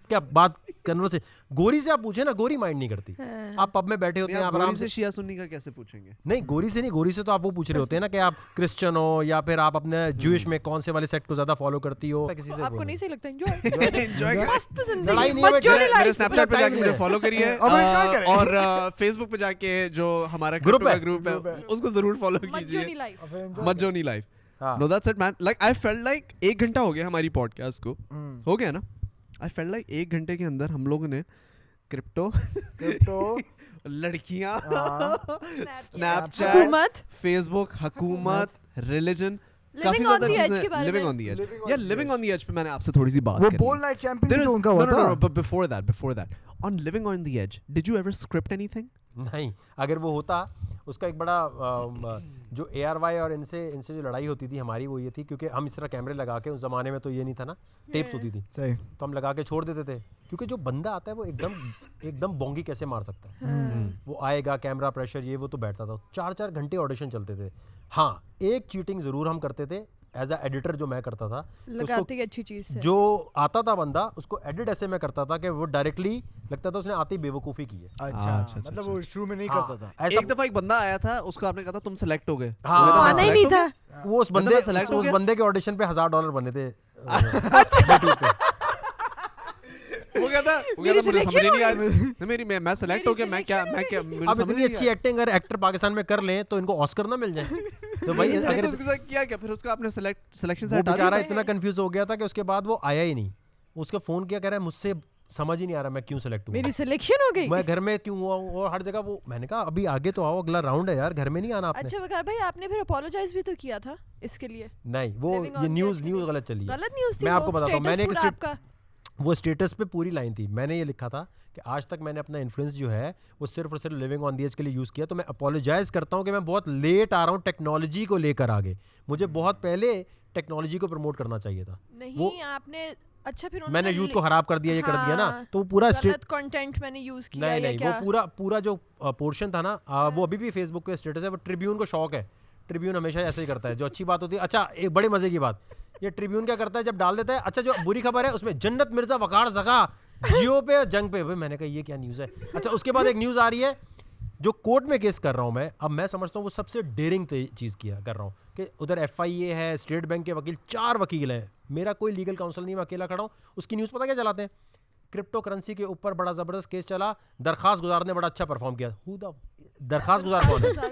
کیا بات کرنے سے. گوری سے آپ پوچھیں نا, گوری مائنڈ نہیں کرتی. آپ پب میں بیٹھے ہوتے ہیں, آپ آرام سے شیعہ سنی کا کیسے پوچھیں گے. نہیں گوری سے نہیں, گوری سے تو آپ وہ پوچھ رہے ہوتے ہیں نا کہ آپ کرسچن ہو یا پھر آپ اپنے جوئش میں کون سے والے سیٹ کو زیادہ فالو کرتی ہو. کسی سے آپ کو نہیں صحیح لگتا انجوائے مست زندگی, میرے اسنیپ چیٹ پہ جا کے مجھے فالو کریے, اور فیس بک پہ جا کے جو ہمارا گروپ ہے اس کو ضرور فالو کیجیے, مجونی life. No that's it man, like I felt like 1 گھنٹہ ہو گیا ہماری پوڈ کاسٹ کو, ہو گیا نا. I felt like 1 گھنٹے کے اندر ہم لوگوں نے کرپٹو, لڑکیاں, اسنیپ چیٹ, فیس بک, حکومت, ریلیجن, کافی زیادہ چیزیں. لیونگ آن دی ایج, یا لیونگ آن دی ایج پہ میں نے آپ سے تھوڑی سی بات کی. وہ بول نائٹ چیمپئن جو ان کا ہوا تھا. But before that on living on the edge, did you ever script anything? نہیں, اگر وہ ہوتا, اس کا ایک بڑا جو اے آر وائی اور ان سے جو لڑائی ہوتی تھی ہماری, وہ یہ تھی کیونکہ ہم اس طرح کیمرے لگا کے, اس زمانے میں تو یہ نہیں تھا نا, ٹیپس ہوتی تھی, تو ہم لگا کے چھوڑ دیتے تھے. کیونکہ جو بندہ آتا ہے وہ ایک دم بونگی کیسے مار سکتا ہے. وہ آئے گا, کیمرہ پریشر, یہ وہ, تو بیٹھتا تھا. 4 گھنٹے آڈیشن چلتے تھے. ہاں ایک چیٹنگ ضرور ہم کرتے تھے ایز اے ایڈیٹر, جو میں کرتا تھا, اچھی چیز جو آتا تھا بندہ, اس کو ایڈٹ ایسے میں کرتا تھا کہ وہ ڈائریکٹلی لگتا تھا اس نے آتے ہی بے وقوفی کی ہے. اچھا, مطلب وہ شروع میں نہیں کرتا تھا. ایک دفعہ ایک بندہ آیا تھا, اس کو آپ نے کہا تھا تم سلیکٹ ہو گئے. آنا ہی نہیں تھا. وہ اس بندے کے آڈیشن پہ $1000 بنے تھے. وہ کہتا مجھے سمجھ نہیں آیا, میں سلیکٹ ہو گیا, میں کیا اب اتنی اچھی ایکٹنگ اگر ایکٹر پاکستان میں کر لیں تو ان کو آسکر نہ مل جائے. تو بھائی اگر اس کے ساتھ کیا پھر اس کو آپ نے سلیکشن سے ہٹا دیا. بیچارہ اتنا کنفیوز ہو گیا تھا کہ اس کے بعد وہ آیا ہی نہیں. اس کا فون کیا کہہ رہا ہے, مجھ سے سمجھ ہی نہیں آ رہا میں کیوں سلیکٹ ہوں, میری سلیکشن ہو گئی, میں گھر میں کیوں ہوا ہوں, اور ہر جگہ وہ. میں نے کہا ابھی آگے تو آؤ, اگلا راؤنڈ ہے یار, گھر میں نہیں آنا آپ نے. اچھا وقار بھائی, آپ نے پھر اپولوجائز بھی تو کیا تھا اس کے لیے. نہیں, وہ یہ نیوز غلط چلی ہے. غلط نیوز تھی. میں آپ کو بتاتا ہوں, میں نے وہ اسٹیٹس پہ پوری لائن تھی, میں نے یہ لکھا تھا کہ آج تک میں نے اپنا انفلوئنس جو ہے وہ صرف اور صرف لیونگ آن دی ایج کے لیے یوز کیا, تو میں اپولوجائز کرتا ہوں کہ میں بہت لیٹ آ رہا ہوں ٹیکنالوجی کو لے کر آگے, مجھے بہت پہلے ٹیکنالوجی کو پروموٹ کرنا چاہیے تھا. نہیں آپ نے اچھا پھر میں نے یوتھ کو خراب کر دیا, یہ کر دیا نا, تو پورا کنٹینٹ میں نے یوز کیا. نہیں وہ پورا جو پورشن تھا نا, وہ ابھی بھی فیس بک پہ اسٹیٹس ہے, وہ ٹریبیون کو شوق ہے, ٹریبیون ہمیشہ ایسے ہی کرتا ہے, جو اچھی بات ہوتی ہے. اچھا ایک بڑے مزے کی بات, یہ ٹریبیون کیا کرتا ہے جب ڈال دیتا ہے, اچھا جو بری خبر ہے اس میں جنت مرزا وقار زکا جیو پہ جنگ پہ, میں نے کہا یہ کیا نیوز ہے. اچھا اس کے بعد ایک نیوز آ رہی ہے جو کورٹ میں کیس کر رہا ہوں میں, اب میں سمجھتا ہوں وہ سب سے ڈیرنگ چیز کر رہا ہوں کہ ادھر ایف آئی اے ہے, اسٹیٹ بینک کے وکیل, 4 وکیل ہیں, میرا کوئی لیگل کاؤنسل نہیں, میں اکیلا کھڑا ہوں. اس کی نیوز پتہ کیا چلاتے ہیں, کرپٹو کرنسی کے اوپر بڑا زبردست کیس چلا, درخواست گزار نے بڑا اچھا پرفارم کیا. درخواست گزار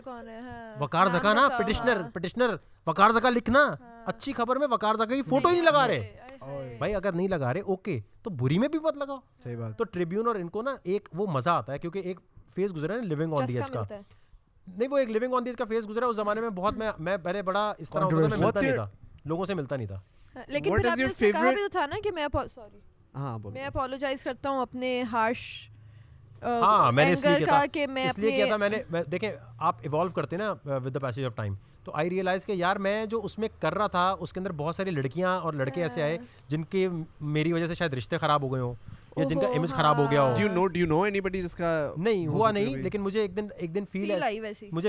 کون ہے؟ وقار زکا نا, پٹیشنر وقار زکا لکھنا. اچھی خبر میں وقار زکا کی فوٹو ہی نہیں لگا رہے بھائی, اگر نہیں لگا رہے اوکے, تو بری میں بھی مت لگاؤ. صحیح بات. تو ٹریبیون اور ان کو نا ایک وہ مزہ آتا ہے کیونکہ ایک فیس گزرا ہے لیونگ آن دی ایج کا, نہیں وہ ایک لیونگ آن دی ایج کا فیس گزرا. اس زمانے میں بہت میں پہلے بڑا اس طرح ہوتا تھا, میں ملتا نہیں تھا لوگوں سے, ملتا نہیں تھا. لیکن پھر آپ نے کہا بھی تو تھا نا کہ میں اپولوجائز کرتا ہوں اپنے ہارش. ہاں میں نے اس لیے کیا تھا, میں نے دیکھیں آپ ایوالو کرتے نا with the passage of time, تو آئی ریئلائز کہ یار میں جو اس میں کر رہا تھا اس کے اندر بہت ساری لڑکیاں اور لڑکے ایسے آئے جن کے میری وجہ سے شاید رشتے خراب ہو گئے ہوں, یا جن کا امیج خراب ہو گیا ہو. Do you know anybody جس کا نہیں ہوا نہیں, لیکن مجھے ایک دن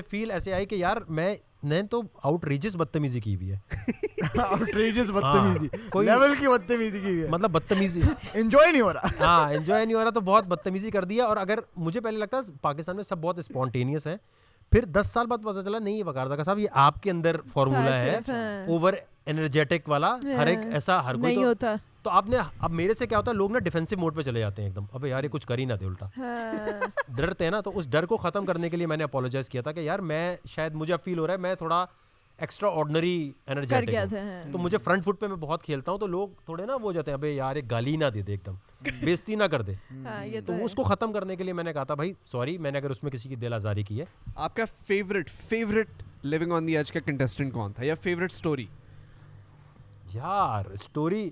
فیل ایسے آئی کہ یار میں نے تو آؤٹ ریجس بدتمیزی کی ہوئی ہے. آؤٹ ریجس بدتمیزی, کوئی لیول کی بدتمیزی کی ہوئی ہے, مطلب بدتمیزی, انجوائے نہیں ہو رہا. ہاں انجوائے نہیں ہو رہا, تو بہت بدتمیزی کر دیا. اور اگر مجھے پہلے لگتا پاکستان میں سب بہت اسپونٹینیس ہیں, پھر 10 سال بعد پتہ چلا نہیں, یہ وقار زکا صاحب یہ آپ کے اندر فارمولا ہے اوور انرجیٹک والا, ہر ایک ایسا ہر کوئی نہیں ہوتا. تو آپ نے اب میرے سے کیا ہوتا ہے, لوگ نا ڈیفینسو موڈ پہ چلے جاتے ہیں ایک دم, ابے یار یہ کچھ کر ہی نہ دے الٹا, ڈرتے ہیں نا. تو اس ڈر کو ختم کرنے کے لیے میں نے اپولوجائز کیا تھا کہ یار میں شاید مجھے اب فیل ہو رہا ہے میں تھوڑا ایکسٹرا آرڈنری انرجیٹک ہوں, تو مجھے فرنٹ فٹ پہ میں بہت کھیلتا ہوں, تو لوگ تھوڑے نا وہ جاتے ہیں ابے یار ایک گالی نہ دے دے, ایک دم بےزتی نہ کر دے. تو اس کو ختم کرنے کے لیے میں نے کہا تھا بھائی سوری میں نے اگر اس میں کسی کی دل آزاری کی ہے. آپ کا favourite living on the edge کا کنٹیسٹنٹ کون تھا, یا فیوریٹ اسٹوری؟ یار اسٹوری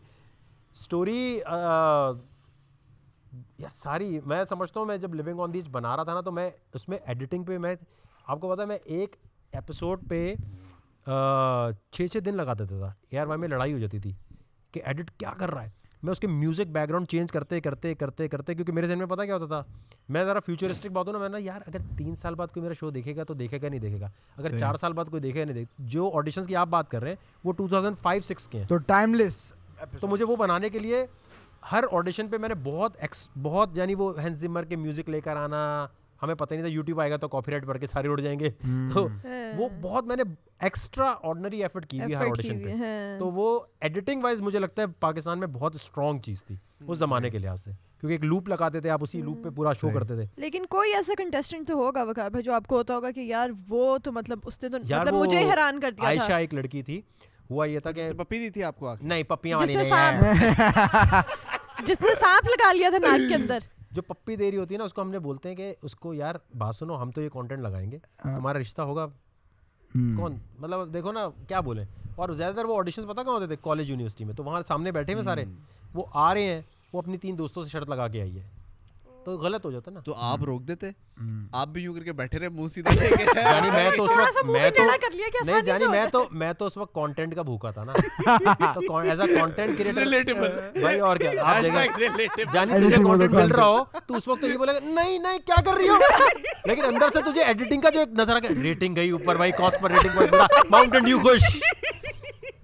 یار ساری, میں سمجھتا ہوں میں جب لیونگ آن دی ایج بنا رہا تھا نا, تو میں اس میں ایڈیٹنگ پہ, میں آپ کو پتا ہے میں ایک ایپیسوڈ پہ 6 دن لگا دیتا تھا. یار وہاں میں لڑائی ہو جاتی تھی کہ ایڈٹ کیا کر رہا ہے, میں اس کے میوزک بیک گراؤنڈ چینج کرتے کیونکہ میرے ذہن میں پتا کیا ہوتا تھا, میں ذرا فیوچرسٹک بات ہوں نا, میں نا یار اگر 3 سال بعد کوئی میرا شو دیکھے گا تو دیکھے گا نہیں دیکھے گا, اگر 4 سال بعد کوئی دیکھے گا نہیں دیکھے. جو آڈیشنس کی آپ بات کر رہے ہیں وہ 2005-6 کے ہیں, تو ٹائم لیس. تو مجھے وہ بنانے کے لیے ہر آڈیشن پہ میں نے بہت یعنی وہ ہینز زمر کے میوزک لے کر آنا, ہمیں پتہ نہیں تھا یوٹیوب آئے گا تو کاپی رائٹ بھر کے سارے اڑ جائیں گے, تو وہ بہت میں نے ایکسٹرا آرڈنری ایفرٹ کی ہوئی ہر آڈیشن پہ. تو وہ ایڈیٹنگ وائز مجھے لگتا ہے پاکستان میں بہت اسٹرانگ چیز تھی اس زمانے کے لحاظ سے, کیونکہ ایک لوپ لگاتے تھے آپ, اسی لوپ پہ پورا شو کرتے تھے. لیکن کوئی ایسا کنٹیسٹنٹ تو ہوگا وقار بھائی جو آپ کو ہوتا ہوگا کہ یار وہ تو مطلب اس نے تو مطلب مجھے حیران کر دیا تھا. عائشہ ایک لڑکی تھی, ہوا یہ تھا کہ پپی دی تھی آپ کو, نہیں پپیاں والی نہیں ہے, جس نے سانپ لگا لیا تھا ناک کے اندر. جو پپی دے رہی ہوتی ہے نا اس کو ہم نے بولتے ہیں کہ اس کو یار بات سنو, ہم تو یہ کانٹینٹ لگائیں گے, تمہارا رشتہ ہوگا کون, مطلب دیکھو نا کیا بولیں. اور زیادہ تر وہ آڈیشنز پتہ کہاں ہوتے تھے, کالج یونیورسٹی میں, تو وہاں سامنے بیٹھے ہوئے سارے, وہ آ رہے ہیں, وہ اپنی 3 دوستوں سے شرط لگا کے آئی ہے, تو غلط ہو جاتا نا. تو آپ روک دیتے, آپ بھی یوں کر کے بیٹھے رہے منہ سیدھا لے کے. یعنی میں تو اس وقت نہیں جانی میں تو اس وقت کانٹینٹ کا بھوکا تھا نا, تو ایز اے کانٹینٹ کریٹر بھائی, اور کیا آپ دیکھیں جانی تجھے کانٹینٹ مل رہا ہو تو اس وقت تو یہ بولے گا نہیں کیا کر رہی ہو, لیکن اندر سے تجھے ایڈیٹنگ کا جو ایک نظر آ گیا, ریٹنگ گئی اوپر بھائی, کاسٹ پر ریٹنگ بہت بڑا, ماؤنٹین ڈیو خوش,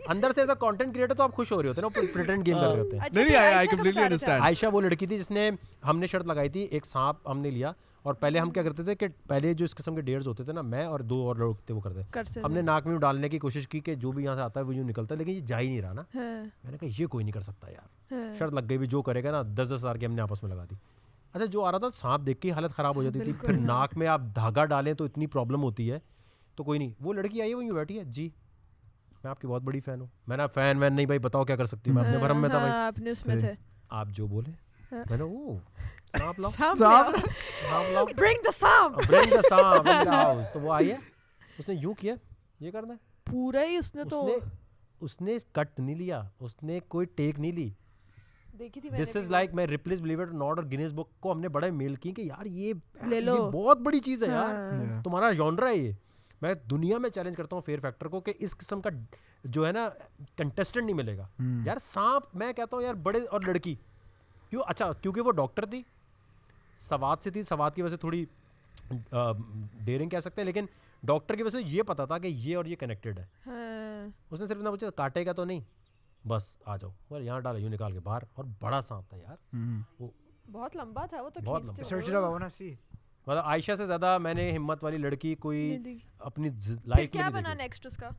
اندر سے ایز اے کانٹینٹ کریٹر تو آپ خوش ہو رہے ہوتے ہیں نا, پریٹینڈ گیم کر رہے ہوتے ہیں. نہیں آئی کمپلیٹلی انڈرسٹینڈ. عائشہ وہ لڑکی تھی جس نے, ہم نے شرط لگائی تھی, ایک سانپ ہم نے لیا, اور پہلے ہم کیا کرتے تھے کہ پہلے جو اس قسم کے ڈیئرز ہوتے تھے نا, میں اور 2 اور لوگ تھے وہ کرتے, ہم نے ناک میں ڈالنے کی کوشش کی کہ جو بھی یہاں سے آتا ہے وہ یوں نکلتا ہے, لیکن یہ جا ہی نہیں رہا نا. میں نے کہا یہ کوئی نہیں کر سکتا یار, شرط لگ گئی بھی, جو کرے گا نا 10,000 ہزار کی ہم نے آپس میں لگا دی. اچھا جو آ رہا تھا سانپ دیکھ کے حالت خراب ہو جاتی تھی, پھر ناک میں آپ دھاگا ڈالیں تو اتنی پرابلم ہوتی ہے, تو کوئی نہیں. وہ لڑکی آئی ہے, وہ یوں بیٹھی ہے, جی میں آپ کی بہت بڑی فین ہوں. میں نے فین وین نہیں بھائی, بتاؤ کیا کر سکتی ہوں, میں اپنے بھرم میں تھا بھائی, آپ نے اس میں تھے, آپ جو بولے. میں نے او سانپ لاؤ, برنگ دی سانپ ان دی ہاؤس. تو وہ آئی ہے, اس نے یوں کیا, یہ کرنا ہے پورا ہی, اس نے تو اس نے کٹ نہیں لیا, اس نے کوئی ٹیک نہیں لی, دیکھی تھی میں نے. دس از لائک میں ریپلیس بلیو اٹ ناٹ اور گینیس بک کو ہم نے بڑے میل کی کہ یار یہ بہت بڑی چیز ہے یار, تمہارا جانرا ہے یہ. میں دنیا میں چیلنج کرتا ہوں فیئر فیکٹر کو کہ اس قسم کا جو ہے نا کنٹیسٹنٹ نہیں ملے گا یار. سانپ میں کہتا ہوں یار بڑے, اور لڑکی کیوں, اچھا کیونکہ وہ ڈاکٹر تھی, سوات سے تھی, سوات کی وجہ سے تھوڑی ڈیرنگ کہہ سکتے ہیں, لیکن ڈاکٹر کی وجہ سے یہ پتا تھا کہ یہ اور یہ کنیکٹڈ ہے. اس نے صرف اتنا پوچھا کاٹے گا تو نہیں, بس آ جاؤ, اور یہاں ڈالا یوں نکال کے باہر, اور بڑا سانپ تھا یار, وہ بہت لمبا تھا, وہ تو بہت لمبا. مطلب عائشہ سے زیادہ میں نے ہمت والی لڑکی کوئی اپنی لائف میں کیا بنا نیکسٹ اس کا.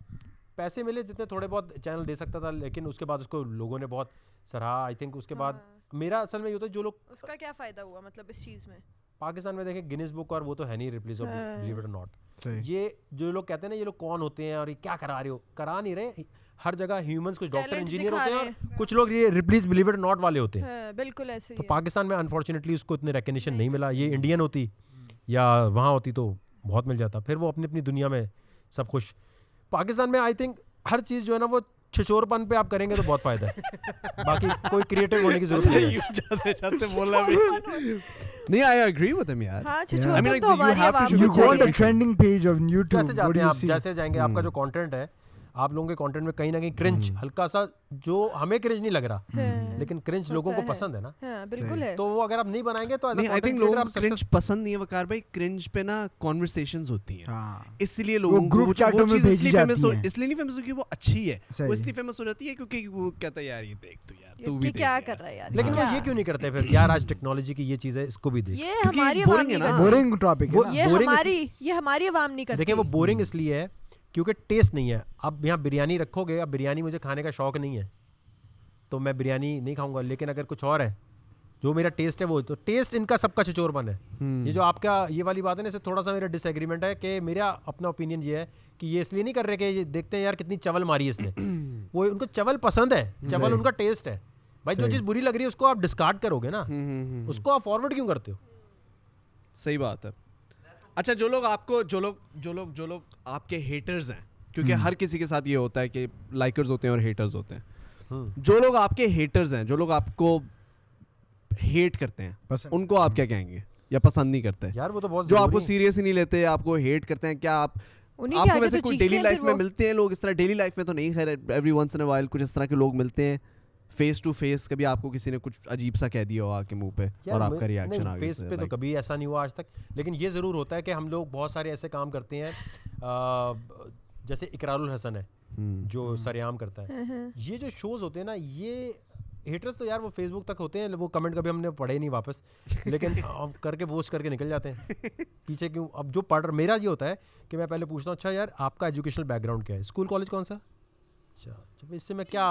پیسے ملے جتنے تھوڑے بہت چینل دے سکتا تھا, لیکن اس کے بعد اس کو لوگوں نے بہت سراہا. آئی تھنک اس کے بعد میرا اصل میں یہ ہوتا ہے جو لوگ, اس کا کیا فائدہ ہوا مطلب اس چیز میں پاکستان میں دیکھیں گینیس بک, اور وہ تو ہے نہیں ریپلیس اور بلیو اٹ اور ناٹ. یہ جو لوگ کہتے ہیں نا یہ لوگ کون ہوتے ہیں اور یہ کیا کرا رہے ہو, کرا نہیں رہے. ہر جگہ ہیومنس, کچھ ڈاکٹر انجینئر ہوتے ہیں, اور کچھ لوگ یہ ریپلیس بلیو اٹ اور ناٹ والے ہوتے ہیں. بالکل ایسے ہی. پاکستان میں انفارچونیٹلی اس کو اتنے ریکگنیشن نہیں ملا. یہ انڈین ہوتی یا وہاں ہوتی تو بہت مل جاتا, پھر وہ اپنی اپنی دنیا میں سب خوش. پاکستان میں آئی تھنک ہر چیز جو ہے نا وہ چھچور پن پہ آپ کریں گے تو بہت فائدہ ہے, باقی کوئی کریٹو ہونے کی ضرورت نہیں ہے. نہیں, I agree with him yaar. I mean like you have to, you go on the trending page of YouTube. کیسے جاتے ہیں آپ, جیسے جائیں گے آپ کا جو کانٹینٹ ہے, آپ لوگوں کے کانٹینٹ میں کہیں نہ کہیں کرنچ, ہلکا سا جو ہمیں کرنچ نہیں لگ رہا لیکن کرنچ لوگوں کو پسند ہے نا, بالکل ہے. تو وہ اگر آپ نہیں بنائیں گے تو آئی تھنک لوگوں کو کرنچ پسند نہیں ہے وقار بھائی. کرنچ پہ نا کانورسیشنز ہوتی ہیں, اس لیے لوگوں کو وہ چیز اس لیے نہیں فیمس ہوتی, وہ اچھی ہے, وہ اس لیے فیمس ہو جاتی ہے کیونکہ وہ کہتا ہے یار یہ دیکھ تو یار تو بھی کیا کر رہا ہے یار. لیکن وہ یہ کیوں نہیں کرتے پھر یار, آج ٹیکنالوجی کی یہ چیز ہے, اس کو بھی دیکھ. یہ ہماری عوام نہیں کرتی, بورنگ ٹاپک ہے, یہ ہماری عوام نہیں کرتی. دیکھیں وہ بورنگ اس لیے ہے کیونکہ ٹیسٹ نہیں ہے. اب یہاں بریانی رکھو گے, اب بریانی مجھے کھانے کا شوق نہیں ہے تو میں بریانی نہیں کھاؤں گا, لیکن اگر کچھ اور ہے جو میرا ٹیسٹ ہے وہ, تو ٹیسٹ ان کا سب کا چچور پن ہے. یہ جو آپ کا یہ والی بات ہے نا, اس سے تھوڑا سا میرا ڈس ایگریمنٹ ہے کہ میرا اپنا اوپینین یہ ہے کہ یہ اس لیے نہیں کر رہے کہ یہ دیکھتے ہیں یار کتنی چول ماری ہے اس نے, وہ ان کو چول پسند ہے, چول ان کا ٹیسٹ ہے. بھائی جو چیز بری لگ رہی ہے اس کو آپ ڈسکارڈ کرو گے نا, اس کو آپ فارورڈ کیوں کرتے ہو. صحیح بات ہے. اچھا جو لوگ آپ کو جو لوگ آپ کے ہیٹرز ہیں, کیونکہ ہر کسی کے ساتھ یہ ہوتا ہے کہ لائکرز ہوتے ہیں اور ہیٹرز ہوتے ہیں, جو لوگ آپ کے ہیٹرز ہیں, جو لوگ آپ کو ہیٹ کرتے ہیں, ان کو آپ کیا کہیں گے یا پسند نہیں کرتے یار؟ وہ تو بہت جو آپ کو سیریس ہی نہیں لیتے, آپ کو ہیٹ کرتے ہیں, کیا آپ کو ویسے کوئی ڈیلی لائف میں ملتے ہیں لوگ اس طرح؟ ڈیلی لائف میں تو نہیں, خیر every once in a while کچھ اس طرح کے لوگ ملتے ہیں فیس ٹو فیس. کبھی آپ کو کسی نے کچھ عجیب سا کہہ دیا ہو آ کے منہ پہ اور آپ کا ریئیکشن آ گیا؟ فیس پہ تو کبھی ایسا نہیں ہوا آج تک, لیکن یہ ضرور ہوتا ہے کہ ہم لوگ بہت سارے ایسے کام کرتے ہیں, جیسے اقرار الحسن ہے جو سریام کرتا ہے. یہ جو شوز ہوتے ہیں نا, یہ ہیٹرز تو یار وہ فیس بک تک ہوتے ہیں, وہ کمنٹ کبھی ہم نے پڑھے نہیں واپس, لیکن کر کے پوسٹ کر کے نکل جاتے ہیں پیچھے. کیوں؟ اب جو پڑھ, میرا یہ ہوتا ہے کہ میں پہلے پوچھتا ہوں اچھا یار آپ کا ایجوکیشنل بیک گراؤنڈ کیا ہے, اسکول کالج کون سا, اچھا اس سے میں کیا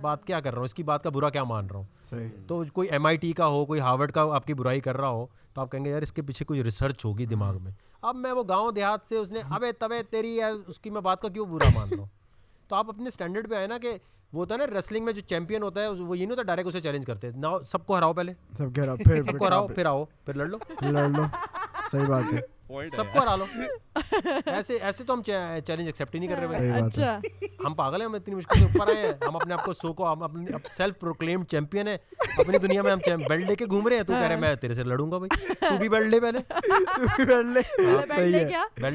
بات کیا کر رہا ہوں, اس کی بات کا برا کیا مان رہا ہوں. تو کوئی MIT کا ہو, کوئی ہارورڈ کا آپ کی برائی کر رہا ہو, تو آپ کہیں گے یار اس کے پیچھے کوئی ریسرچ ہوگی دماغ میں. اب میں وہ گاؤں دیہات سے, اس نے ابے تبے تیری ہے, اس کی میں بات کا کیوں برا مان رہا ہوں. تو آپ اپنے اسٹینڈرڈ پہ آئے نا, کہ وہ ہوتا ہے نا ریسلنگ میں جو چیمپئن ہوتا ہے وہ یہ نہیں ہوتا ڈائریکٹ اسے چیلنج کرتے ہیں, نہ سب کو ہراؤ, پہلے سب کو ہراؤ, پھر آؤ, پھر لڑ لو. صحیح بات ہے, سب کو ہرا لو. ایسے تو ہم چیلنج ایکسیپٹ ہی نہیں کر رہے. اچھا ہم پاگل ہیں, ہم اتنی مشکل سے اوپر آئے ہیں, ہم اپنے آپ کو سو کو سیلف پروکلیمڈ چیمپئن ہے اپنی دنیا میں, ہم بیلٹ لے کے گھوم رہے ہیں. تو کہہ رہے میں تیرے سے لڑوں گا, بھائی تو بھی بیلٹ لے, پہلے بیلٹ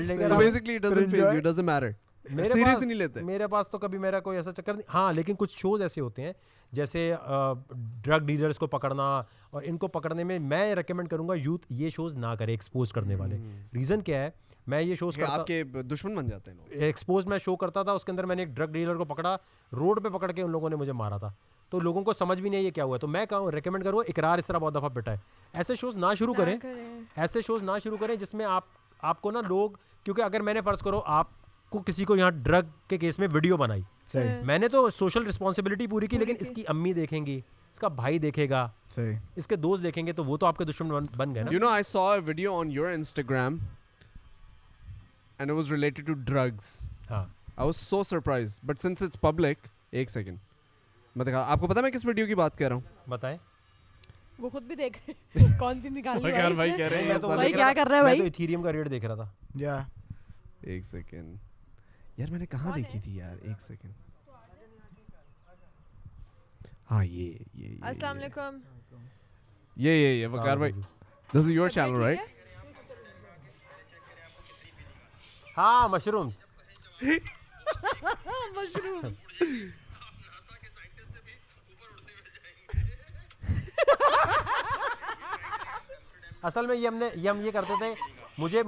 لے کے. Basically it doesn't feel, it doesn't matter, serious نہیں لیتے. میرے پاس تو کبھی میرا کوئی ایسا چکر نہیں. ہاں لیکن کچھ شوز ایسے ہوتے ہیں جیسے ڈرگ ڈیلرز کو پکڑنا, اور ان کو پکڑنے میں میں ریکمینڈ کروں گا یوتھ یہ شوز نہ کرے, ایکسپوز کرنے والے. ریزن کیا ہے, میں یہ شوز کرتا, آپ کے دشمن بن جاتے ہیں لوگ. ایکسپوز میں شو کرتا تھا, اس کے اندر میں نے ایک ڈرگ ڈیلر کو پکڑا, روڈ پہ پکڑ کے ان لوگوں نے مجھے مارا تھا, تو لوگوں کو سمجھ بھی نہیں یہ کیا ہوا. تو میں ریکمینڈ کروں اقرار اس طرح بہت دفعہ پٹا ہے, ایسے شوز نہ شروع کریں, ایسے شوز نہ شروع کریں جس میں آپ کو نا لوگ, کیونکہ اگر میں نے فرض کرو آپ کو کسی کو یہاں ڈرگ کے کیس میں ویڈیو بنائی, میں نے تو سوشل رسپانسبلٹی پوری کی, لیکن اس کی امی دیکھیں گی, اس کا بھائی دیکھے گا, اس کے دوست دیکھیں گے, تو وہ تو آپ کے دشمن بن گئے نا. You know, I saw a video on your Instagram and it was related to drugs. I was so surprised, but since it's public, ایک سیکنڈ میں دکھا, آپ کو پتا میں کس ویڈیو کی بات کر رہا ہوں؟ بتائیں. وہ خود بھی دیکھ کون سی نکالنی ہے بھائی کہہ رہے ہیں بھائی کیا کر رہا ہے بھائی. میں تو ایتھیریم کا ریٹ دیکھ رہا تھا. ایک سیکنڈ یار, میں نے کہاں دیکھی تھی یار, ایک سیکنڈ. ہاں یہ السلام علیکم. یہ وقار بھائی, this is your channel right? ہاں مشرومز اصل میں ہم یہ کرتے تھے, مجھے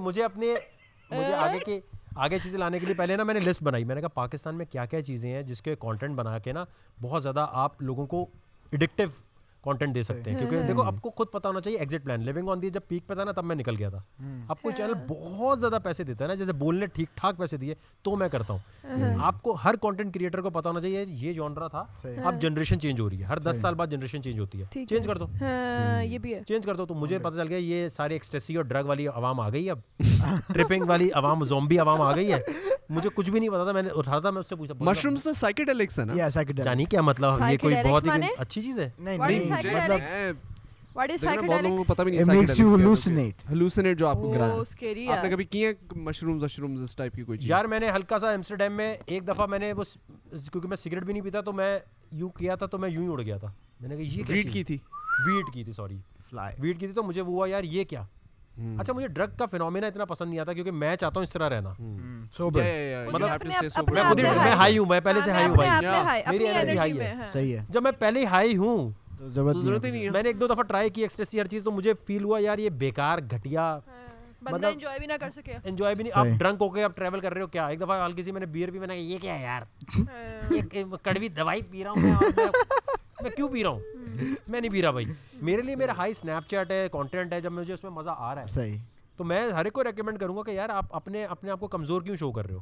آگے چیزیں لانے کے لیے پہلے نا میں نے لسٹ بنائی. میں نے کہا پاکستان میں کیا کیا چیزیں ہیں جس کے کانٹینٹ بنا کے نا بہت زیادہ آپ لوگوں کو ایڈکٹیو کانٹینٹ دے سکتے ہیں. کیونکہ دیکھو آپ کو خود پتا ہونا چاہیے ایگزٹ پلان. لیونگ آن دی جب پیک پہ تھا نا تب میں نکل گیا تھا. اب کوئی چینل بہت زیادہ پیسے دیتا ہے نا, جیسے بولنے ٹھیک ٹھاک پیسے دیے تو میں کرتا ہوں. آپ کو ہر کانٹینٹ کریٹر کو پتا ہونا چاہیے یہ جانرا تھا, اب جنریشن چینج ہو رہی ہے, ہر 10 سال بعد جنریشن چینج ہوتی ہے, چینج کر دو. یہ بھی ہے, چینج کر دو. تو مجھے پتا چل گیا یہ ساری ایکسٹیسی اور ڈرگ والی عوام آ گئی, اب ٹرپنگ والی عوام, زومبی عوام آ گئی ہے. مجھے کچھ بھی نہیں پتا تھا, میں نے اٹھا تھا, میں اس سے پوچھا مشرومز تو سائیکیڈیلکس ہے نا, جانی کیا مطلب, یہ کوئی بہت ہی اچھی چیز ہے. What is بہت لوگوں کو psychedelics? پتا بھی It makes you نہیں, hallucinate جو آپ کو کرا. Oh, scary آپ نے ہے. کبھی کی ہے مشرومز اس ٹائپ کی کوئی چیز؟ یار میں نے ہلکا سا ایمسٹرڈیم میں ایک دفعہ میں نے وہ, کیونکہ میں سگریٹ بھی نہیں پیتا تو میں یوں کیا تھا, تو میں یوں ہی اڑ گیا تھا. میں نے کہا یہ کیا ویڈ کی تھی, ویڈ کی تھی, سوری ویڈ کی تھی. تو مجھے وہ ہوا یار یہ کیا. اچھا مجھے ڈرگ کا فینومینا اتنا پسند نہیں آتا, کیونکہ میں چاہتا ہوں اس طرح رہنا. مطلب میں خود ہی میں ہائی ہوں, میں پہلے سے ہائی ہوں بھائی, میری انرجی ہائی ہے. صحیح ہے, جب میں پہلے ہی ہائی ہوں ضرورت ہی نہیں ہے. میں نے 1-2 دفعہ ٹرائی کی ایکسٹیسی ہر چیز, تو مجھے فیل ہوا یار یہ بیکار گھٹیا, بندہ انجوائے بھی نہ کر سکے. انجوائے بھی نہیں. آپ ڈرنک ہو کے آپ ٹریول کر رہے ہو کیا. ایک دفعہ ہلکی سی میں نے بیئر بھی, میں نے کہا یہ کیا ہے یار, یہ کڑوی دوائی پی رہا ہوں میں کیوں پی رہا ہوں, میں نہیں پی رہا بھائی. میرے لیے میرا ہائی اسنیپ چیٹ ہے, کانٹینٹ ہے, جب مجھے اس میں مزہ آ رہا ہے صحیح, تو میں ہر ایک کو ریکمینڈ کروں گا کہ یار آپ اپنے آپ کو کمزور کیوں شو کر رہے ہو,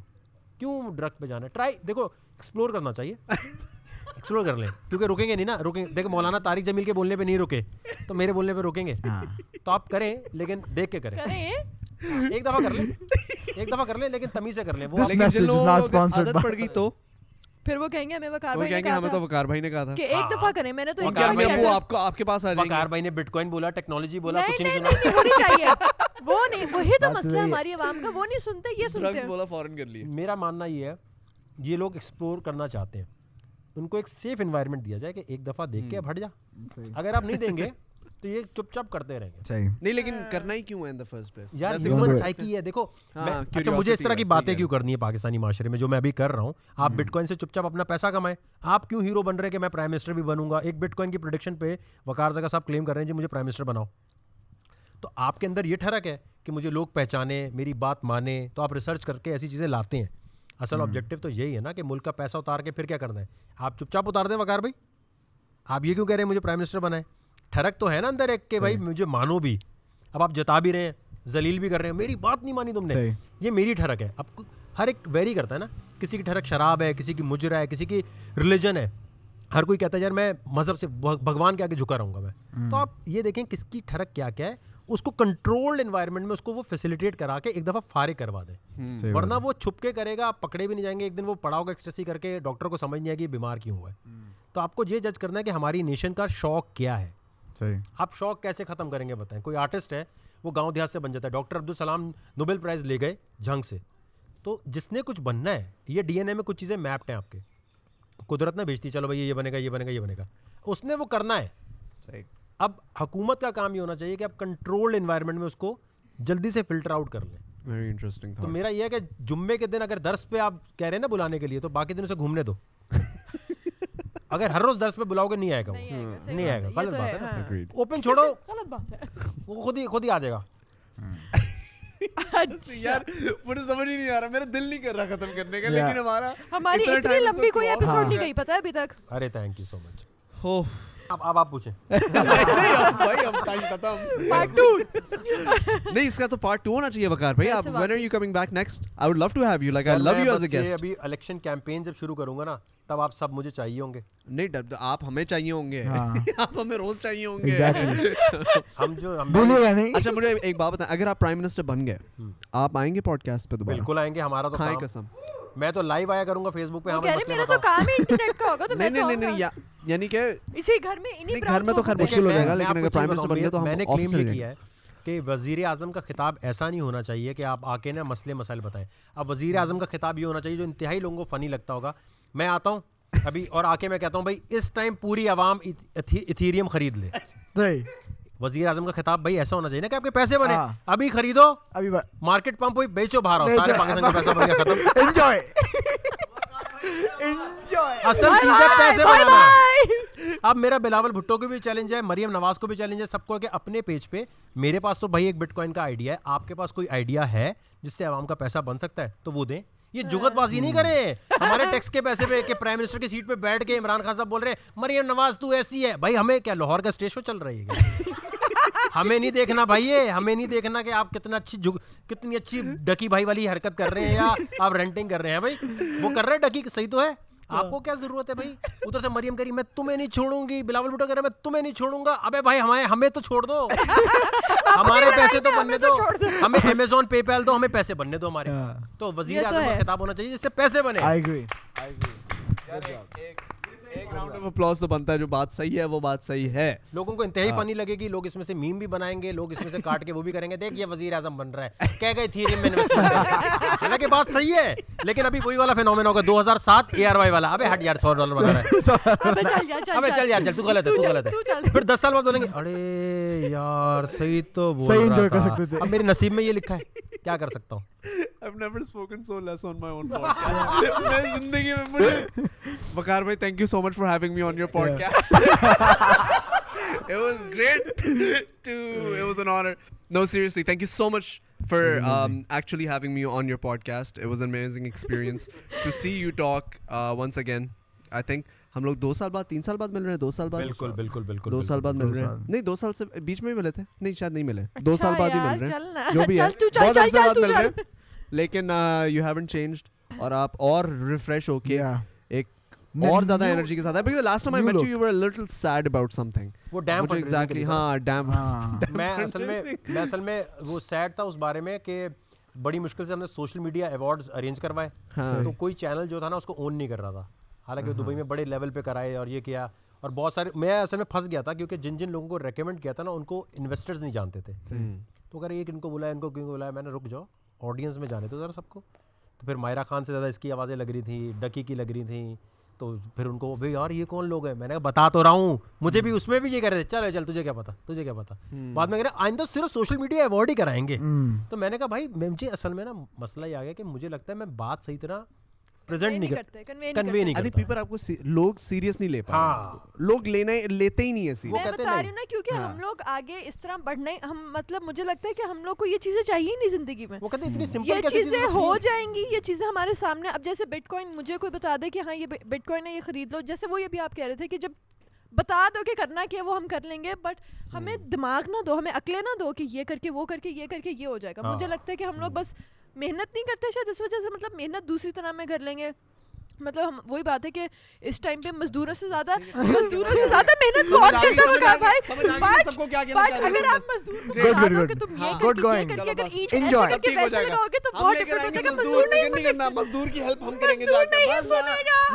کیوں ڈرگ پہ جانا ہے. ٹرائی دیکھو, ایکسپلور کرنا چاہیے, ایکسپلور کر لیں, کیونکہ رکیں گے نہیں نا, رکیں. دیکھو مولانا طارق جمیل کے بولنے پہ نہیں رکے تو میرے بولنے پہ رکیں گے. تو آپ کریں لیکن دیکھ کے کریں. ایک دفعہ کر لیں لیکن تمیز سے کر لیں. وہ عادت پڑ گئی تو پھر وہ کہیں گے ہمیں وقار وہ کہیں گے ہمیں تو وقار بھائی نے کہا تھا کہ ایک دفعہ کریں. میں نے تو وہ آپ کے پاس آ جائیں گے. وقار بھائی نے بٹ کوائن بولا, ٹیکنالوجی بولا, کچھ نہیں سنا. وہ نہیں چاہیے, وہ نہیں, وہی تو مسئلہ ہماری عوام کا, وہ نہیں سنتے, یہ سنتے ہیں. بولا فورن کر لیے. میرا ماننا یہ ہے, یہ لوگ ایکسپلور کرنا چاہتے ہیں, ان کو ایک سیف انوائرمنٹ دیا جائے کہ ایک دفعہ دیکھ کے اب ہٹ جا. اگر آپ نہیں دیں گے تو یہ چپ چاپ کرتے رہیں گے. نہیں لیکن کرنا ہی کیوں ہے ان دی فرسٹ پلیس یار, ہیومن سائیکی ہے. دیکھو اچھا مجھے اس طرح کی باتیں کیوں کرنی ہے پاکستانی معاشرے میں, جو میں ابھی کر رہا ہوں. آپ بٹ کوائن سے چپ چاپ اپنا پیسہ کمائیں. آپ کیوں ہیرو بن رہے کہ میں پرائم منسٹر بھی بنوں گا. ایک بٹ کوائن کی پروڈکشن پہ وقار زکا صاحب کلیم کر رہے ہیں جی مجھے پرائم منسٹر بناؤ. تو آپ کے اندر یہ ٹھڑک ہے کہ مجھے لوگ پہچانے, میری بات مانے, تو آپ ریسرچ کر کے ایسی چیزیں لاتے ہیں. اصل آبجیکٹیو تو یہی ہے نا کہ ملک کا پیسہ اتار کے پھر کیا کرنا ہے. آپ چپ چاپ اتار دیں وقار بھائی, آپ یہ کیوں کہہ رہے ہیں مجھے پرائم منسٹر بنائیں. ٹھڑک تو ہے نا اندر ایک کہ بھائی مجھے مانو بھی. اب آپ جتا بھی رہے ہیں, ذلیل بھی کر رہے ہیں, میری بات نہیں مانی تم نے, یہ میری ٹھڑک ہے. اب ہر ایک ویری کرتا ہے نا, کسی کی ٹھڑک شراب ہے, کسی کی مجرا ہے, کسی کی ریلیجن ہے. ہر کوئی کہتا ہے یار میں مذہب سے بھگوان کے آگے جھکا رہوں گا میں. تو آپ یہ دیکھیں کس کی ٹھڑک کیا کیا ہے, اس کو کنٹرولڈ انوائرمنٹ میں اس کو وہ فیسیلیٹیٹ کرا کے ایک دفعہ فارغ کروا دیں. ورنہ وہ چھپ کے کرے گا, آپ پکڑے بھی نہیں جائیں گے. ایک دن وہ پڑا ہوگا ایکسٹیسی کر کے, ڈاکٹر کو سمجھ نہیں آئے گی بیمار کیوں ہوا ہے. تو آپ کو یہ جج کرنا ہے کہ ہماری نیشن کا شوق کیا ہے. آپ شوق کیسے ختم کریں گے بتائیں. کوئی آرٹسٹ ہے وہ گاؤں دیہات سے بن جاتا ہے. ڈاکٹر عبدالسلام نوبل پرائز لے گئے جنگ سے. تو جس نے کچھ بننا ہے, یہ ڈی این اے میں کچھ چیزیں میپڈ ہیں آپ کے, قدرت نے بھیجتی چلو بھائی یہ بنے گا, یہ بنے گا, یہ بنے گا, اس نے وہ کرنا ہے. اب حکومت کا کام یہ ہونا چاہیے کہ آپ کنٹرولڈ انوائرمنٹ میں اس کو جلدی سے فلٹر آؤٹ کر لیں. Very interesting. تو میرا یہ ہے کہ جمعے کے دن اگر درس پہ آپ کہہ رہے ہیں نا بلانے کے لیے, تو باقی دنوں سے گھومنے دو. اگر ہر روز درس پہ بلاؤ گے نہیں آئے گا, نہیں آئے گا. غلط بات ہے نا, اوپن چھوڑو, غلط بات ہے, وہ خود ہی آ جائے گا. یار مجھے سمجھ ہی نہیں آ رہا, میرا دل نہیں کر رہا ختم کرنے کا, لیکن ہماری اتنی لمبی کوئی ایپیسوڈ نہیں گئی پتہ ہے ابھی تک. ارے تھینک یو سو مچ. ہو اب آپ پوچھیں. بھائی اب ٹائم ختم. پارٹ 2 نہیں, اس کا تو پارٹ 2 ہونا چاہیے وقار بھائی. آپ when are you coming back next? I would love to have you, like I love you as a guest. ابھی الیکشن کیمپین جب شروع کروں گا نا, تب آپ سب مجھے چاہیے ہوں گے. نہیں, آپ ہمیں چاہیے ہوں گے, آپ ہمیں روز چاہیے ہوں گے. ہم جو اچھا مجھے ایک بات بتائیں, اگر آپ پرائم منسٹر بن گئے, آپ آئیں گے پوڈ کاسٹ پہ دوبارہ؟ بالکل آئیں گے. ہمارا تو کھائیں قسم, میں تو لائیو آیا کروں گا فیس بک پہ. میرا تو کام ہی انٹرنیٹ کا ہوگا. تو نہیں, یعنی کہ اسی گھر میں انہی گھر میں تو خیر مشکل ہو جائے گا, لیکن اگر پرائم منسٹر بن گئے تو میں نے کلیم یہ کیا ہے کہ وزیر اعظم کا خطاب ایسا نہیں ہونا چاہیے کہ آپ آ کے نا مسئلے مسائل بتائیں. اب وزیر اعظم کا خطاب یہ ہونا چاہیے جو انتہائی لوگوں کو فنی لگتا ہوگا. میں آتا ہوں, ابھی اور آ کے میں کہتا ہوں بھائی اس ٹائم پوری عوام ایتھیریم خرید لے. وزیر اعظم کا خطاب بھائی ایسا ہونا چاہیے نا کہ آپ کے پیسے بنے, ابھی خریدو, ابھی مارکیٹ پمپ ہوئی بیچو, باہر آؤ, سارے پاکستان کا پیسہ بن گیا, ختم. انجوائے اصل چیز ہے پیسے بنانا. اب میرا بلاول بھٹو کو بھی چیلنج ہے, مریم نواز کو بھی چیلنج ہے, سب کو کہ اپنے پیج پہ, میرے پاس تو بھائی ایک بٹ کوائن کا آئیڈیا ہے, آپ کے پاس کوئی آئیڈیا ہے جس سے عوام کا پیسہ بن سکتا ہے تو وہ دیں. یہ جگت بازی نہیں کریں ہمارے ٹیکس کے پیسے پہ کہ پرائم منسٹر کی سیٹ پہ بیٹھ کے عمران خان صاحب بول رہے ہیں مریم نواز تو ایسی ہے. بھائی ہمیں کیا لاہور کا اسٹیج شو چل رہی ہے, ہمیں نہیں دیکھنا بھائی, یہ ہمیں نہیں دیکھنا کہ آپ کتنی اچھی ڈکی بھائی والی حرکت کر رہے ہیں یا آپ رینٹنگ کر رہے ہیں. بھائی وہ کر رہے ہیں ڈکی, صحیح تو ہے, آپ کو کیا ضرورت ہے بھائی. ادھر سے مریم کہہ رہی میں تمہیں نہیں چھوڑوں گی, بلاول بھٹو کہہ رہا میں تمہیں نہیں چھوڑوں گا. ابے بھائی ہمیں تو چھوڑ دو, ہمارے پیسے تو بننے دو, ہمیں امیزون پے پیل دو, ہمیں پیسے بننے دو ہمارے. تو وزیر اعظم کا خطاب ہونا چاہیے جس سے پیسے بنے. ایک راؤنڈ آف اپلاز تو بنتا ہے, جو بات صحیح ہے وہ بات صحیح ہے. لوگوں کو انتہائی فنی لگے گی, لوگ اس میں سے میم بھی بنائیں گے, لوگ اس میں سے کاٹ کے وہ بھی کریں گے, دیکھ یہ وزیر اعظم بن رہا ہے, کہہ گئے ایتھیریم میں انویسٹمنٹ کریں. حالانکہ بات صحیح ہے, لیکن ابھی وہی والا فینومین ہوگا 2007 ARY والا, ابے ہٹ یار $100 بنا رہا ہے, ابے چل یار چل, تو غلط ہے, تو غلط ہے. پھر 10 سال بعد بولیں گے ارے یار صحیح تو بول رہا تھا, اب میرے نصیب میں یہ لکھا ہے, کیا کر سکتا ہوں. I've never spoken so less on my own podcast. میں زندگی میں مجھے وقار بھائی thank you so much for having me on your podcast. It was great it was an honor. No, seriously, thank you so much for actually having me on your podcast. It was an amazing experience to see you talk once again. I think ہم لوگ 2 سال بعد 3 سال بعد مل رہے ہیں, 2 سال بعد, بالکل 2 سال بعد مل رہے ہیں, نہیں 2 سال سے بیچ میں ہی ملے تھے, نہیں شاید نہیں ملے, 2 سال بعد ہی مل رہے ہیں, جو بھی ہے بہت عرصے بعد مل رہے ہیں, لیکن یو ہیونٹ چینجڈ, اور آپ اور ریفریش ہو کے ایک اور زیادہ انرجی کے ساتھ ہے. Because last time I met you were a little sad about something. وہ ڈیم ایگزیکٹلی, ہاں ڈیم. میں اصل میں وہ سیڈ تھا اس بارے میں کہ بڑی مشکل سے ہم نے سوشل میڈیا ایوارڈز ارینج کروائے, تو کوئی چینل جو تھا نا اس کو اون نہیں کر رہا تھا, حالانکہ دبئی میں بڑے لیول پہ کرائے اور یہ کیا, اور بہت سارے, میں اصل میں پھنس گیا تھا کیونکہ جن لوگوں کو ریکمینڈ کیا تھا نا ان کو انویسٹرز نہیں جانتے تھے. تو کہہ رہے یہ کن کو بلایا, ان کو کیوں بلایا, میں نے رک جاؤ آڈینس میں جانے تو ذرا سب کو. تو پھر مائرہ خان سے زیادہ اس کی آوازیں لگ رہی تھیں, ڈکی کی لگ رہی تھیں, تو پھر ان کو بھائی یار یہ کون لوگ ہیں, میں نے کہا بتا تو رہا ہوں, مجھے بھی اس میں بھی یہ کہہ رہے تھے چل تجھے کیا پتا. بعد میں کہہ رہے آئندہ صرف سوشل میڈیا ایوارڈ ہی کرائیں گے. تو میں نے کہا بھائی مجھے اصل میں نا مسئلہ یہ آ گیا کہ مجھے لگتا ہے میں بات صحیح طرح پریزنٹ نہیں کرتے, کنوے نہیں کرتے. پیپر آپ کو لوگ سیریس نہیں لے پاتے, لوگ لیتے ہی نہیں ہے سیریس. میں بتا رہی ہوں نا, کیونکہ ہم لوگ آگے اس طرح بڑھنے, ہم مطلب مجھے لگتا ہے کہ ہم لوگ کو یہ چیزیں چاہیے نہیں زندگی میں. وہ کہتے ہیں اتنی سمپل یہ چیزیں ہو جائیں گی, یہ چیزیں ہمارے سامنے. اب جیسے بٹ کوائن, مجھے کوئی بتا دے کہ ہاں یہ بٹ کوائن ہے, یہ خرید لو, جیسے وہ یہ بھی آپ کہہ رہے تھے کہ جب بتا دو کہ کرنا کیا وہ ہم کر لیں گے, بٹ ہمیں دماغ نہ دو, ہمیں عقلیں نہ دو کہ یہ کر کے وہ کر کے یہ کر کے یہ ہو جائے گا. مجھے لگتا ہے کہ ہم لوگ بس محنت نہیں کرتے شاید اس وجہ سے, مطلب محنت دوسری طرح میں کر لیں گے. مطلب ہم وہی بات ہے کہ اس ٹائم پہ مزدوروں سے زیادہ محنت کون کرتا ہوگا بھائی. سب کو کیا کہنا چاہ رہے ہیں, اگر آپ مزدور کو بتا دو کہ تم یہ کر کے اگر اینٹ ایسے کر کے پیسے لگاؤ گے تو بہت ڈفرنٹ ہو جائے گا. مزدور نہیں کرنا, مزدور کی ہیلپ ہم کریں گے جا کے,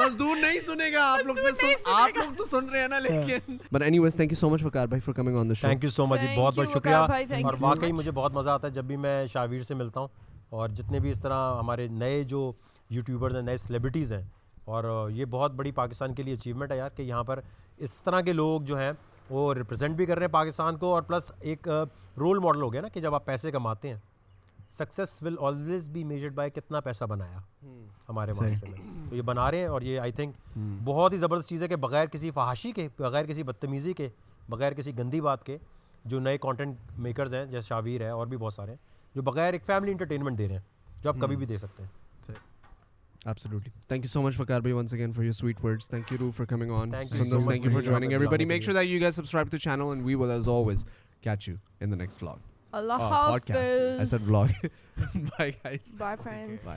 مزدور نہیں سنے گا. آپ لوگ تو سن رہے ہیں نا, لیکن but anyways thank you so much Waqar بھائی for coming on the show. Thank you so much, بہت بہت شکریہ. اور واقعی مجھے بہت مزہ آتا ہے جب بھی میں شاہویر سے ملتا ہوں, اور جتنے بھی اس طرح ہمارے نئے جو یوٹیوبرز ہیں, نئے سیلیبریٹیز ہیں, اور یہ بہت بڑی پاکستان کے لیے اچیومنٹ ہے یار کہ یہاں پر اس طرح کے لوگ جو ہیں وہ ریپرزینٹ بھی کر رہے ہیں پاکستان کو, اور پلس ایک رول ماڈل ہو گیا نا کہ جب آپ پیسے کماتے ہیں, success will always be measured by کتنا پیسہ بنایا ہمارے معاشرے میں. تو یہ بنا رہے ہیں, اور یہ آئی تھنک بہت ہی زبردست چیز ہے کہ بغیر کسی فحاشی کے, بغیر کسی بدتمیزی کے, بغیر کسی گندی بات کے, جو نئے کانٹینٹ میکرز ہیں جیسے شاویر ہے اور بھی بہت سارے ہیں, جو بغیر ایک فیملی انٹرٹینمنٹ دے رہے ہیں جو آپ کبھی بھی دے سکتے ہیں. Absolutely. Thank you so much, Waqar bhai, once again for your sweet words. Thank you, Ru, for coming on. Thank you so much. Thank you for joining everybody. Make sure that you guys subscribe to the channel, and we will, as always, catch you in the next vlog. Allah Hafiz. Podcast. I said vlog. Bye, guys. Bye, friends. Bye.